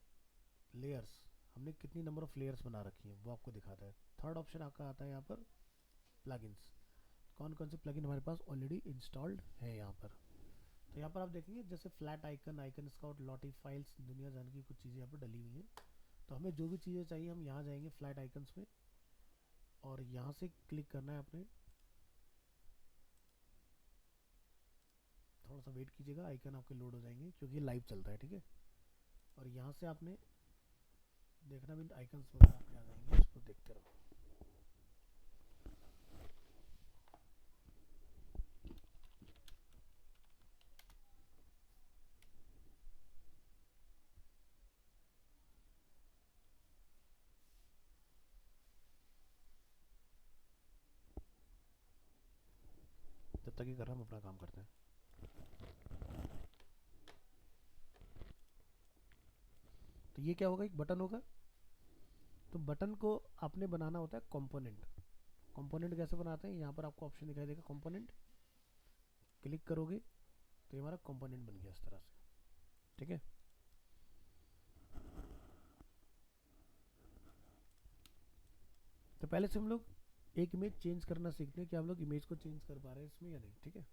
लेयर्स, हमने कितनी नंबर ऑफ लेयर्स बना रखी हैं वो आपको दिखाता है। थर्ड ऑप्शन आपका आता है यहाँ पर प्लगइन्स, कौन कौन से प्लगइन हमारे पास ऑलरेडी इंस्टॉल्ड है यहाँ पर। तो यहाँ पर आप देखेंगे जैसे flat icon, icon scout, लॉटी files, दुनिया जान की कुछ चीज़ें यहाँ पर डली हुई हैं। तो हमें जो भी चीज़ें चाहिए हम यहाँ जाएंगे फ्लैट आइकन्स में और यहाँ से क्लिक करना है अपने। थोड़ा सा वेट कीजिएगा, आइकन आपके लोड हो जाएंगे क्योंकि लाइव चलता है। ठीक है, और यहाँ से आपने देखना भी आइकन्स वगैरह आपके आ जाएंगे, इसको देखते रहो। तक ही कर रहे हैं, हम अपना काम करते हैं। तो ये क्या होगा, एक बटन होगा। तो बटन को आपने बनाना होता है कंपोनेंट। कंपोनेंट कैसे बनाते हैं, यहाँ पर आपको ऑप्शन दिखाई देगा कंपोनेंट, क्लिक करोगे तो ये हमारा कंपोनेंट बन गया इस तरह से। ठीक है, तो पहले से हम लोग एक इमेज चेंज करना सीखते हैं कि आप लोग इमेज को चेंज कर पा रहे हैं इसमें या नहीं। ठीक है,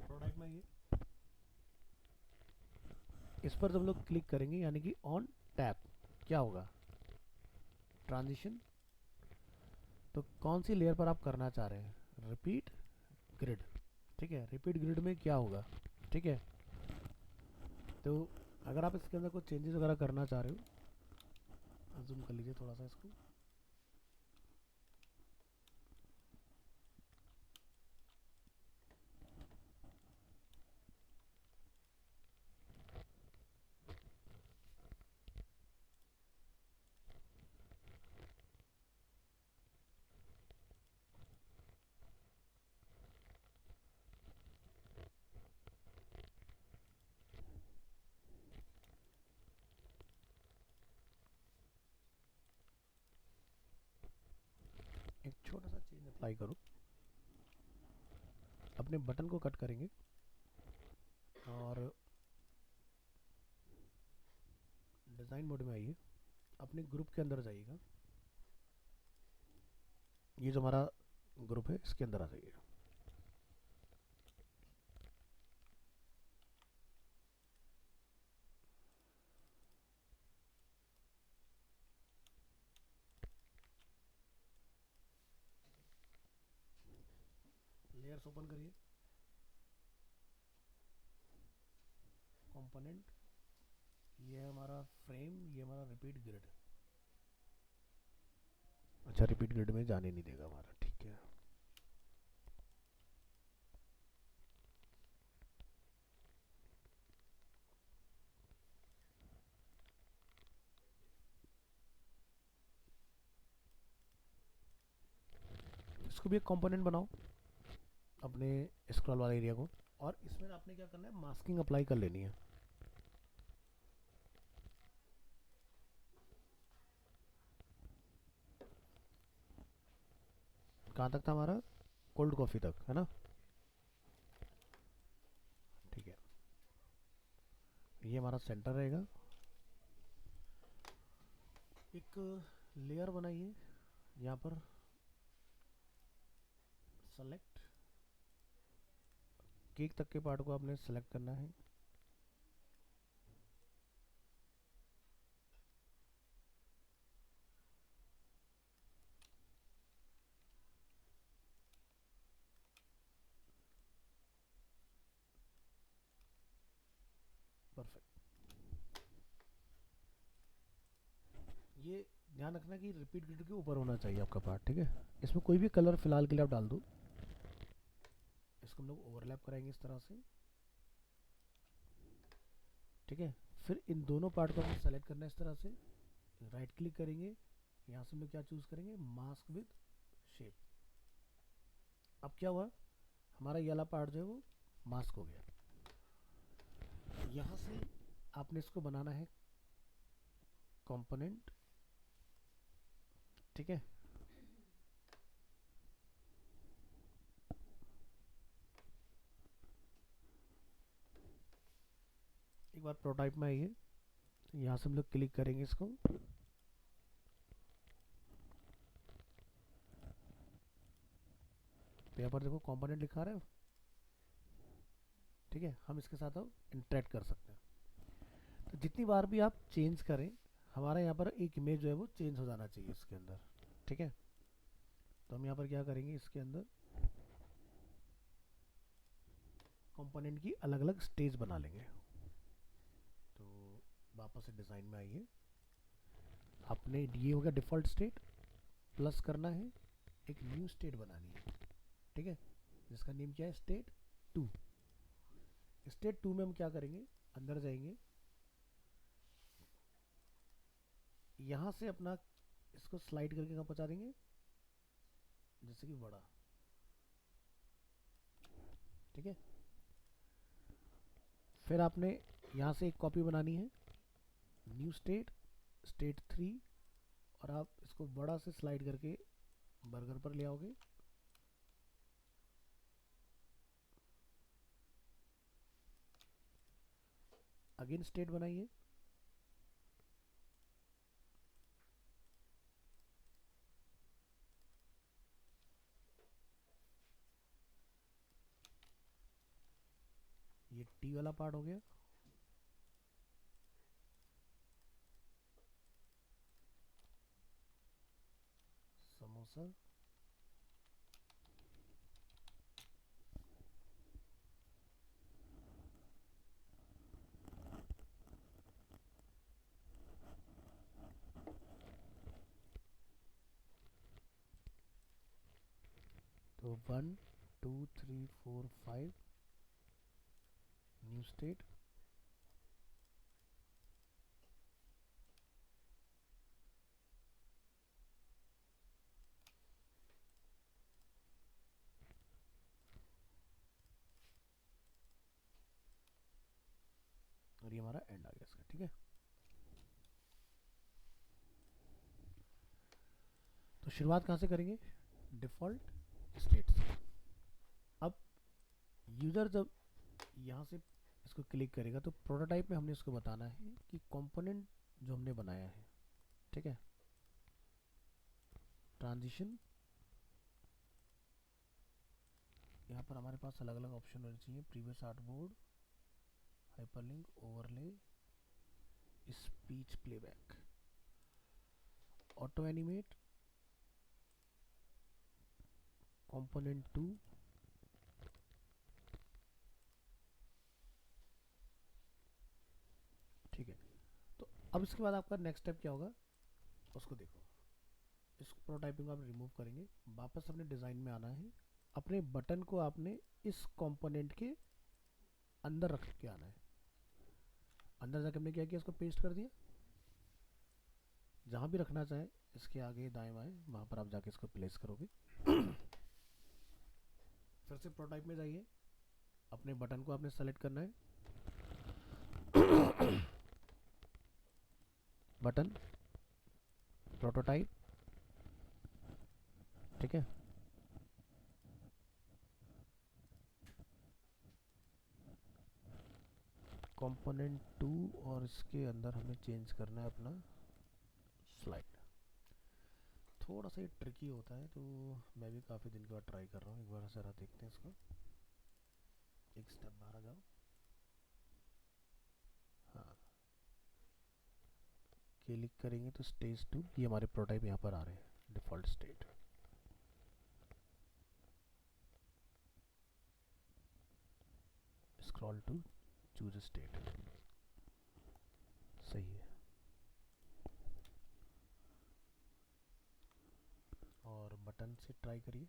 प्रोडक्ट में ये इस पर जब लोग क्लिक करेंगे यानी कि ऑन टैप क्या होगा, ट्रांजिशन। तो कौन सी लेयर पर आप करना चाह रहे हैं, रिपीट ग्रिड। ठीक है, रिपीट ग्रिड में क्या होगा। ठीक है, तो अगर आप इसके अंदर कुछ चेंजेस वगैरह करना चाह रहे हो, जूम कर लीजिए थोड़ा सा इसको। एक छोटा सा चेंज अप्लाई करो, अपने बटन को कट करेंगे और डिज़ाइन मोड में आइए, अपने ग्रुप के अंदर जाइएगा। ये जो हमारा ग्रुप है इसके अंदर आ जाइए। लेयर्स ओपन करिए, कंपोनेंट, ये है हमारा फ्रेम, ये हमारा रिपीट ग्रिड। अच्छा, रिपीट ग्रिड में जाने नहीं देगा हमारा। ठीक है, इसको भी एक कंपोनेंट बनाओ अपने स्क्रॉल वाले एरिया को, और इसमें आपने क्या करना है, मास्किंग अप्लाई कर लेनी है। कहाँ तक था हमारा, कोल्ड कॉफ़ी तक है ना। ठीक है, ये हमारा सेंटर रहेगा। एक लेयर बनाइए यहाँ पर, सेलेक्ट, केक तक के पार्ट को आपने सेलेक्ट करना है। परफेक्ट। ये ध्यान रखना कि रिपीट ग्रिड के ऊपर होना चाहिए आपका पार्ट। ठीक है, इसमें कोई भी कलर फिलहाल के लिए आप डाल दो। इसको हम लोग ओवरलैप कराएंगे इस तरह से। ठीक है, फिर इन दोनों पार्ट को हमें सेलेक्ट करना है इस तरह से, राइट क्लिक करेंगे, यहाँ से हम लोग क्या चूज करेंगे, मास्क विद शेप। अब क्या हुआ, हमारा ये वाला पार्ट जो है वो मास्क हो गया। यहाँ से आपने इसको बनाना है कंपोनेंट। ठीक है, एक बार प्रोटाइप में आइए, यहाँ से हम लोग क्लिक करेंगे इसको, तो यहाँ पर देखो कंपोनेंट लिखा रहा है। ठीक है, हम इसके साथ अब इंटरेक्ट कर सकते हैं। तो जितनी बार भी आप चेंज करें, हमारा यहाँ पर एक इमेज जो है वो चेंज हो जाना चाहिए इसके अंदर। ठीक है, तो हम यहाँ पर क्या करेंगे, इसके अंदर कंपोनेंट की अलग अलग स्टेज बना लेंगे। तो वापस से डिज़ाइन में आइए, आपने ये हो गया डिफ़ॉल्ट स्टेट, प्लस करना है, एक न्यू स्टेट बनानी है। ठीक है, जिसका नेम क्या है, स्टेट 2। स्टेट 2 में हम क्या करेंगे, अंदर जाएंगे, यहाँ से अपना इसको स्लाइड करके कहाँ पहुँचा देंगे, जैसे कि बड़ा, ठीक है। फिर आपने यहाँ से एक कॉपी बनानी है, न्यू स्टेट, स्टेट 3, और आप इसको बड़ा से स्लाइड करके बर्गर पर ले आओगे। अगेन स्टेट बनाइए, ये टी वाला पार्ट हो गया। समोसा, तो 1 2 3 4 5 न्यू स्टेट, और ये हमारा एंड आ गया इसका, ठीक है। तो शुरुआत कहाँ से करेंगे, डिफ़ॉल्ट स्टेट से। अब यूज़र जब यहाँ से इसको क्लिक करेगा तो प्रोटोटाइप में हमने इसको बताना है कि कंपोनेंट जो हमने बनाया है, ठीक है, ट्रांजिशन, यहाँ पर हमारे पास अलग अलग ऑप्शन होने चाहिए, previous artboard, hyperlink, overlay, speech playback, auto animate, component 2, ठीक है। तो अब इसके बाद आपका नेक्स्ट स्टेप क्या होगा, उसको देखो। इस प्रोटोटाइपिंग को आप रिमूव करेंगे, वापस अपने डिज़ाइन में आना है, अपने बटन को आपने इस कंपोनेंट के अंदर रख के आना है। अंदर जाके हमने क्या किया, इसको पेस्ट कर दिया, जहाँ भी रखना चाहे इसके आगे दाएं बाएं वहाँ पर आप जाके इसको प्लेस करोगे। फिर से प्रोटोटाइप में जाइए, अपने बटन को आपने सेलेक्ट करना है, बटन, प्रोटोटाइप, ठीक है। कंपोनेंट 2, और इसके अंदर हमें चेंज करना है अपना स्लाइड। थोड़ा सा ये ट्रिकी होता है, तो मैं भी काफ़ी दिन के बाद ट्राई कर रहा हूँ। एक बार ज़रा देखते हैं इसको, एक स्टेप बाहर आ जाओ। हाँ, क्लिक करेंगे तो स्टेज 2, ये हमारे प्रोटोटाइप यहाँ पर आ रहे हैं, default state. Scroll to choose state, सही है। और बटन से ट्राई करिए,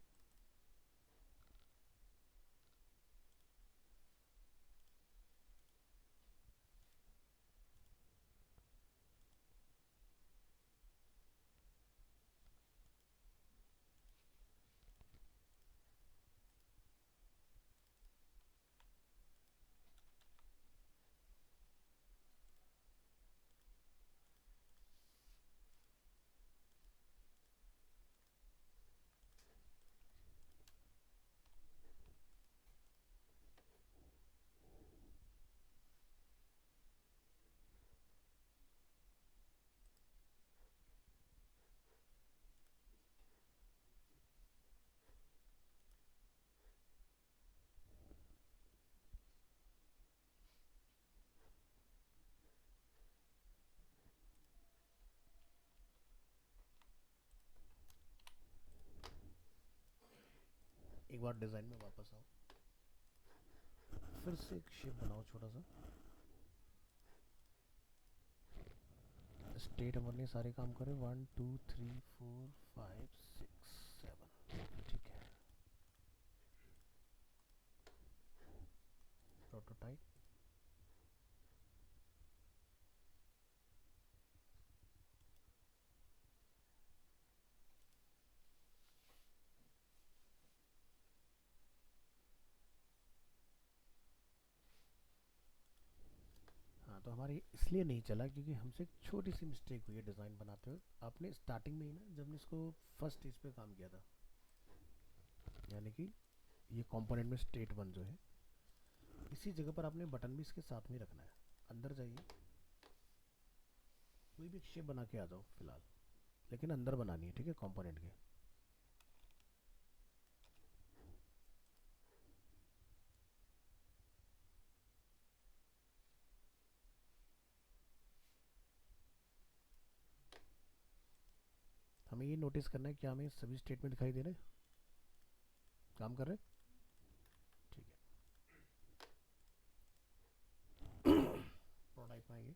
एक बार डिज़ाइन में वापस आओ, फिर से एक शेप बनाओ छोटा सा। स्टेट हमने सारे काम करे, 1 2 3 4 5 6 7, ठीक है। प्रोटोटाइप, तो हमारे इसलिए नहीं चला क्योंकि हमसे एक छोटी सी मिस्टेक हुई है डिज़ाइन बनाते हुए। आपने स्टार्टिंग में ही ना, जब हमने इसको फर्स्ट स्टेज पे काम किया था, यानी कि ये कंपोनेंट में स्टेट 1 जो है, इसी जगह पर आपने बटन भी इसके साथ में रखना है। अंदर जाइए, कोई भी शेप बना के आ जाओ फिलहाल, लेकिन अंदर बनानी है, ठीक है, कंपोनेंट के। हमें ये नोटिस करना है कि हमें सभी स्टेटमेंट दिखाई दे रहे हैं, काम कर रहे हैं, ठीक है। प्रोटोटाइप में आएंगे,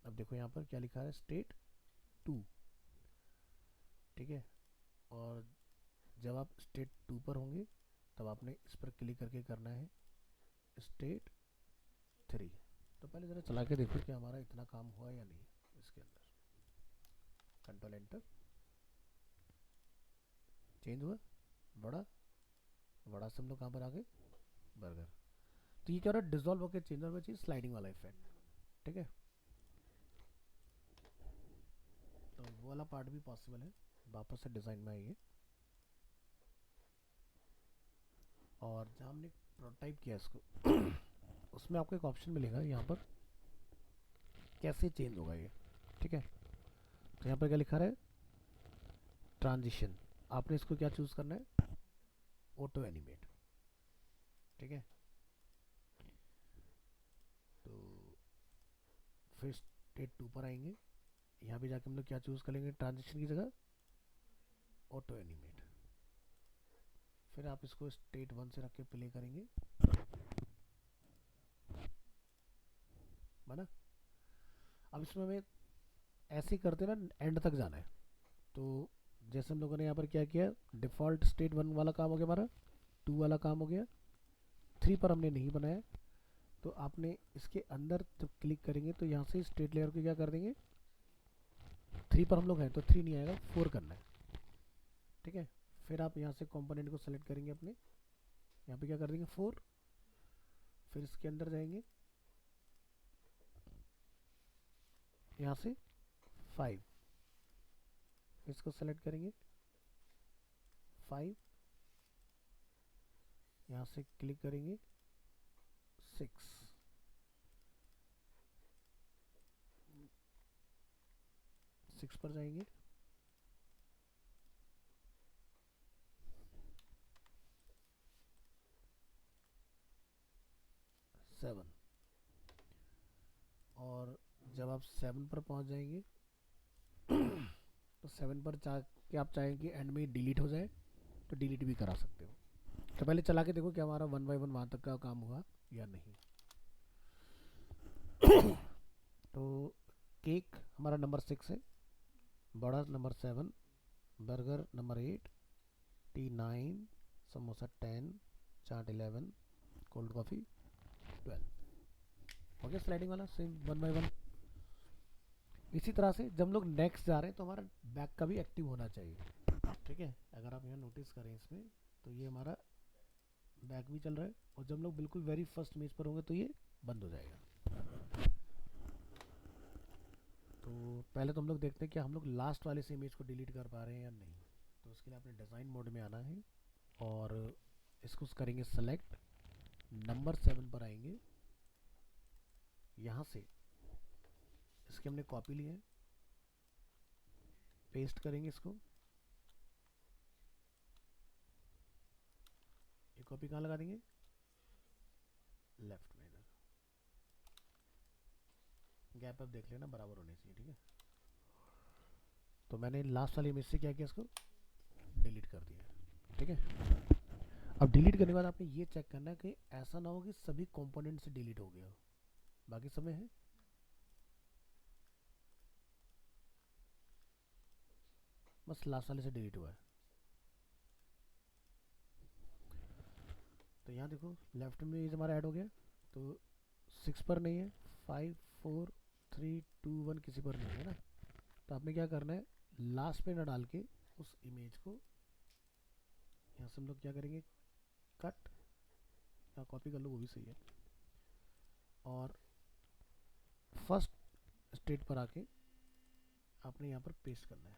अब देखो यहाँ पर क्या लिखा है, स्टेट 2, ठीक है। और जब आप स्टेट 2 पर होंगे तब आपने इस पर क्लिक करके करना है स्टेट 3। तो पहले ज़रा चला के देखो कि हमारा इतना काम हुआ या नहीं इसके अंदर। कंट्रोल एंटर, चेंज हुआ, बड़ा बड़ा से हम लोग कहाँ पर आ गए, बर्गर। तो ये क्या हो रहा है, डिजोल्व होकर चेंज होना चाहिए, स्लाइडिंग वाला इफेक्ट, ठीक है। तो वो वाला पार्ट भी पॉसिबल है। वापस से डिज़ाइन में आइए, और जहाँ हमने प्रोटोटाइप किया इसको उसमें आपको एक ऑप्शन मिलेगा यहाँ पर, कैसे चेंज होगा ये, ठीक है। तो यहाँ पर क्या लिखा है, ट्रांजिशन। आपने इसको क्या चूज़ करना है, ऑटो एनिमेट, ठीक है। तो फिर स्टेट 2 पर आएंगे, यहाँ पे जाके हम लोग क्या चूज़ करेंगे, ट्रांजिशन की जगह ऑटो एनिमेट। फिर आप इसको स्टेट 1 से रख के प्ले करेंगे, बना। अब इसमें हमें ऐसे ही करते ना एंड तक जाना है। तो जैसे हम लोगों ने यहाँ पर क्या किया, डिफ़ॉल्ट स्टेट 1 वाला काम हो गया हमारा, 2 वाला काम हो गया, 3 पर हमने नहीं बनाया। तो आपने इसके अंदर जब क्लिक करेंगे तो यहाँ से स्टेट लेयर को क्या कर देंगे, 3 पर हम लोग हैं तो 3 नहीं आएगा, 4 करना है, ठीक है। फिर आप यहाँ से कंपोनेंट को सेलेक्ट करेंगे अपने, यहाँ पे क्या कर देंगे 4, फिर इसके अंदर जाएंगे, यहाँ से 5, इसको सेलेक्ट करेंगे 5, यहाँ से क्लिक करेंगे 6, 6 पर जाएंगे, 7, और जब आप 7 पर पहुंच जाएंगे तो 7 पर जाके आप चाहें कि एंड में डिलीट हो जाए तो डिलीट भी करा सकते हो। तो पहले चला के देखो कि हमारा 1 बाय 1 वहाँ तक का काम हुआ या नहीं। तो केक हमारा नंबर 6 है, बड़ा number 7, burger number 8, T 9, samosa 10, चाट 11, कोल्ड कॉफ़ी 12। हो गया स्लाइडिंग वाला सेम 1 बाय 1। इसी तरह से जब हम लोग नेक्स्ट जा रहे हैं तो हमारा बैक का भी एक्टिव होना चाहिए, ठीक है। अगर आप यहाँ नोटिस करें इसमें, तो ये हमारा बैक भी चल रहा है, और जब हम लोग बिल्कुल वेरी फर्स्ट इमेज पर होंगे तो ये बंद हो जाएगा। तो पहले तो हम लोग देखते हैं कि हम लोग लास्ट वाले से इमेज को डिलीट कर पा रहे हैं या नहीं। तो उसके लिए आपने डिज़ाइन मोड में आना है, और इसको करेंगे सेलेक्ट, नंबर 7 पर आएंगे, यहाँ से इसकी हमने कॉपी ली है, पेस्ट करेंगे इसको। ये कॉपी कहाँ लगा देंगे, लेफ्ट में इधर। गैप अब देख लेना, बराबर होने चाहिए, ठीक है। तो मैंने लास्ट वाली इमेज से क्या किया, इसको डिलीट कर दिया, ठीक है। अब डिलीट करने के बाद आपने ये चेक करना है कि ऐसा ना हो कि सभी कंपोनेंट से डिलीट हो गया हो, बाकी सब में है। बस लास्ट वाले से डिलीट हुआ है। तो यहाँ देखो लेफ्ट में ये हमारा ऐड हो गया, तो 6 पर नहीं है, 5 4 3 2 1 किसी पर नहीं है ना। तो आपने क्या करना है, लास्ट पे ना डाल के उस इमेज को यहाँ से हम लोग क्या करेंगे, कट या कॉपी कर लो, वो भी सही है। और फर्स्ट स्टेट पर आके आपने यहाँ पर पेस्ट करना है।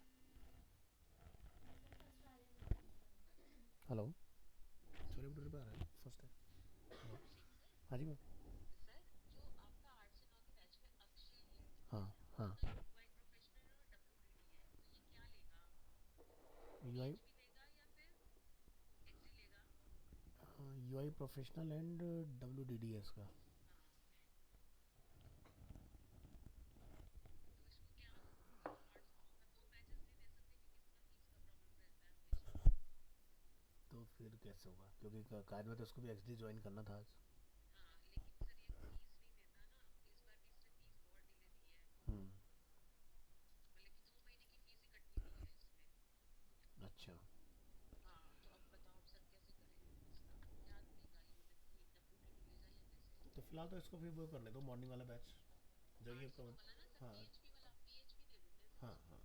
हेलो, छोले भटूरे पे आ रहा है फर्स्ट है। हाँ जी मैम। हाँ हाँ, UI, UI professional and WDDS का। तो फिर कैसे होगा, क्योंकि कार्य में तो उसको भी XD ज्वाइन करना था आज। हम्म। अच्छा, तो फिलहाल तो इसको फिर वो करने दो, मॉर्निंग वाला बैच जो ये आपका। हाँ हाँ हाँ हाँ,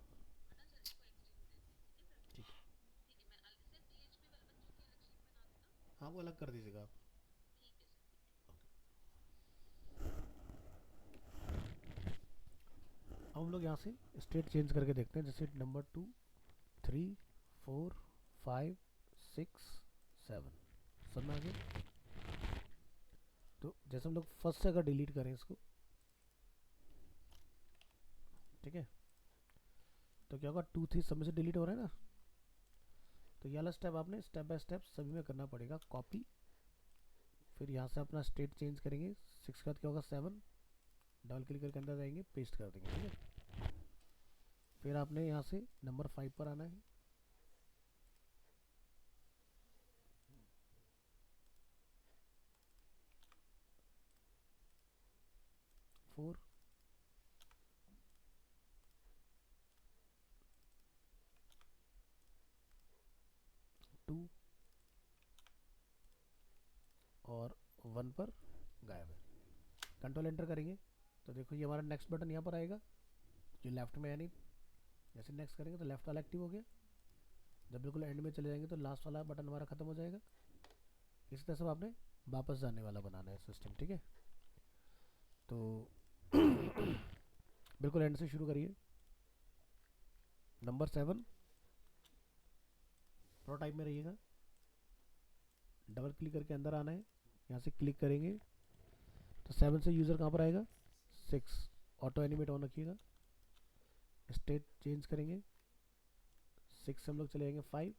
ठीक है। हाँ, वो अलग कर दीजिएगा आप। अब हम लोग यहाँ से स्टेट चेंज करके देखते हैं, जैसे नंबर 2, 3, 4, 5, 6, 7, सब में आ गए। तो जैसे हम लोग फर्स्ट से अगर डिलीट करें इसको, ठीक है, तो क्या होगा, 2, 3 सब में से डिलीट हो रहा है ना। तो ये वाला स्टेप आपने स्टेप बाय स्टेप सभी में करना पड़ेगा, कॉपी, फिर यहाँ से अपना स्टेट चेंज करेंगे, 6 के बाद क्या होगा, 7, डबल क्लिक करके अंदर जाएंगे, पेस्ट कर देंगे, ठीक है। फिर आपने यहाँ से नंबर 5 पर आना है, 4, 2 और 1 पर गायब है। कंट्रोल एंटर करेंगे तो देखो ये हमारा नेक्स्ट बटन यहाँ पर आएगा, जो लेफ्ट में है नहीं। जैसे नेक्स्ट करेंगे तो लेफ्ट वाला एक्टिव हो गया, जब बिल्कुल एंड में चले जाएंगे तो लास्ट वाला बटन हमारा खत्म हो जाएगा। इसी तरह से आपने वापस जाने वाला बनाना है सिस्टम, ठीक है। तो बिल्कुल एंड से शुरू करिए, नंबर 7 प्रोटाइप में रहिएगा, डबल क्लिक करके अंदर आना है, यहाँ से क्लिक करेंगे तो 7 से यूज़र कहाँ पर आएगा, 6, ऑटो एनिमेट ऑन रखिएगा। स्टेट चेंज करेंगे, 6 से हम लोग चले जाएंगे 5,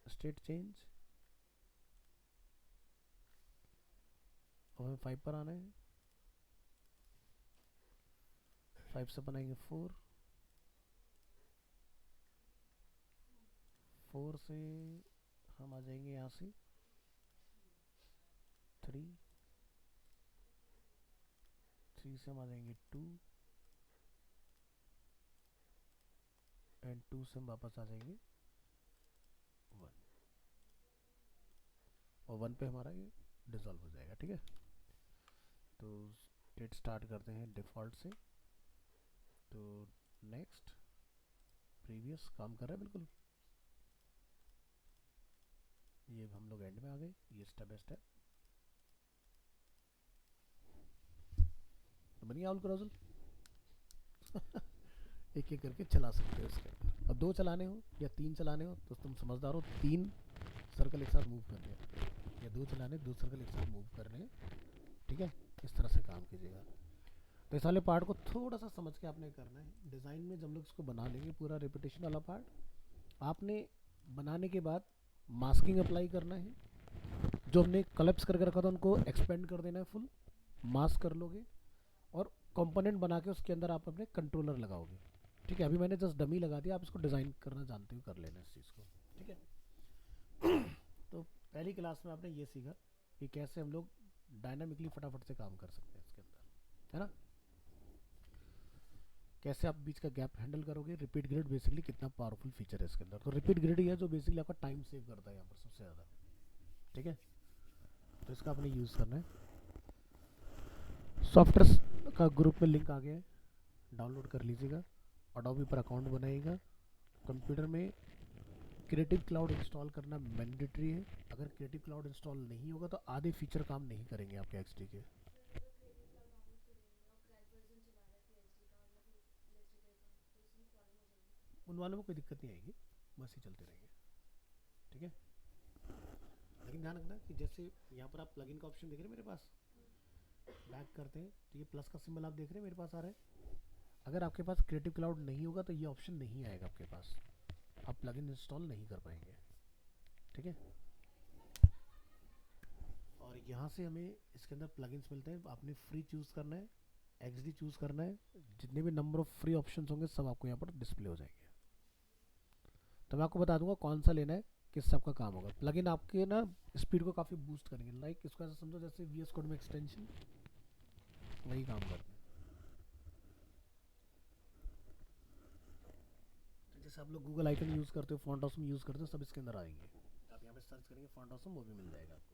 स्टेट चेंज, और हमें 5 पर आना है, 5 से बनाएंगे 4, 4 से हम आ जाएंगे यहाँ से 3, 3 से हम आ जाएंगे 2, एंड 2 से हम वापस आ जाएंगे 1, और 1 पे हमारा ये डिसॉल्व हो जाएगा, ठीक है। तो स्टेट स्टार्ट करते हैं डिफ़ॉल्ट से, तो नेक्स्ट, प्रीवियस काम कर रहा है बिल्कुल। ये हम लोग एंड में आ गए, ये स्टेप बाय स्टेप बन गया। क्रोजल एक एक करके चला सकते हो इसके अंदर। अब 2 चलाने हो या 3 चलाने हो तो तुम समझदार हो, 3 सर्कल एक साथ मूव करने हैं, या 2 चलाने 2 सर्कल एक साथ मूव करने हैं, ठीक है। इस तरह से काम कीजिएगा। तो इस वाले पार्ट को थोड़ा सा समझ के आपने करना है। डिज़ाइन में जब लोग इसको बना लेंगे, पूरा रिपीटेशन वाला पार्ट आपने बनाने के बाद मास्किंग अप्लाई करना है, जो हमने कलप्स करके रखा था उनको एक्सपेंड कर देना है, फुल मास्क कर लोगे, और कंपोनेंट बना के उसके अंदर आप अपने कंट्रोलर लगाओगे, ठीक है। अभी मैंने जस्ट डमी लगा दिया, आप इसको डिज़ाइन करना जानते हो, कर लेना इस चीज़ को, ठीक है। तो पहली क्लास में आपने ये सीखा कि कैसे हम लोग डायनामिकली फटाफट से काम कर सकते हैं इसके अंदर, है ना। कैसे आप बीच का गैप हैंडल करोगे। रिपीट ग्रिड बेसिकली कितना पावरफुल फीचर है इसके अंदर। तो रिपीट ग्रिड ही है जो बेसिकली आपका टाइम सेव करता है यहाँ पर सबसे ज़्यादा, ठीक है। तो इसका आपने यूज़ करना है। सॉफ्टवेयर का ग्रुप में लिंक आ गया है, डाउनलोड कर लीजिएगा। अडोबी पर अकाउंट बनाइएगा। कंप्यूटर में क्रिएटिव क्लाउड इंस्टॉल करना मैंडेटरी है। अगर क्रिएटिव क्लाउड इंस्टॉल नहीं होगा तो आधे फीचर काम नहीं करेंगे आपके एक्सडी के। उन वालों में कोई दिक्कत नहीं आएगी, बस ही चलते रहेंगे, ठीक है। लेकिन ध्यान रखना कि जैसे यहाँ पर आप प्लगइन का ऑप्शन देख रहे हैं मेरे पास, बैक करते हैं तो ये प्लस का सिंबल आप देख रहे हैं मेरे पास आ रहा है। अगर आपके पास क्रिएटिव क्लाउड नहीं होगा तो ये ऑप्शन नहीं आएगा आपके पास, आप प्लगइन इंस्टॉल नहीं कर पाएंगे, ठीक है। और यहाँ से हमें इसके अंदर प्लगइन्स मिलते हैं, आपने फ्री चूज़ करना है, एक्सडी चूज़ करना है, जितने भी नंबर ऑफ फ्री ऑप्शंस होंगे सब आपको यहाँ पर डिस्प्ले हो जाएंगे। तो मैं आपको बता दूंगा कौन सा लेना है, किस सब का काम होगा। प्लगइन आपके ना स्पीड को काफ़ी बूस्ट करेंगे, लाइक इसको ऐसा समझो जैसे VS कोड में एक्सटेंशन, वही काम करते हैं। तो जैसे आप लोग गूगल आइकन यूज़ करते हो, फॉन्ट ऑसम यूज़ करते हो, सब इसके अंदर आएंगे। आप यहाँ पे सर्च करेंगे फॉन्ट ऑसम, वो भी मिल जाएगा आपको।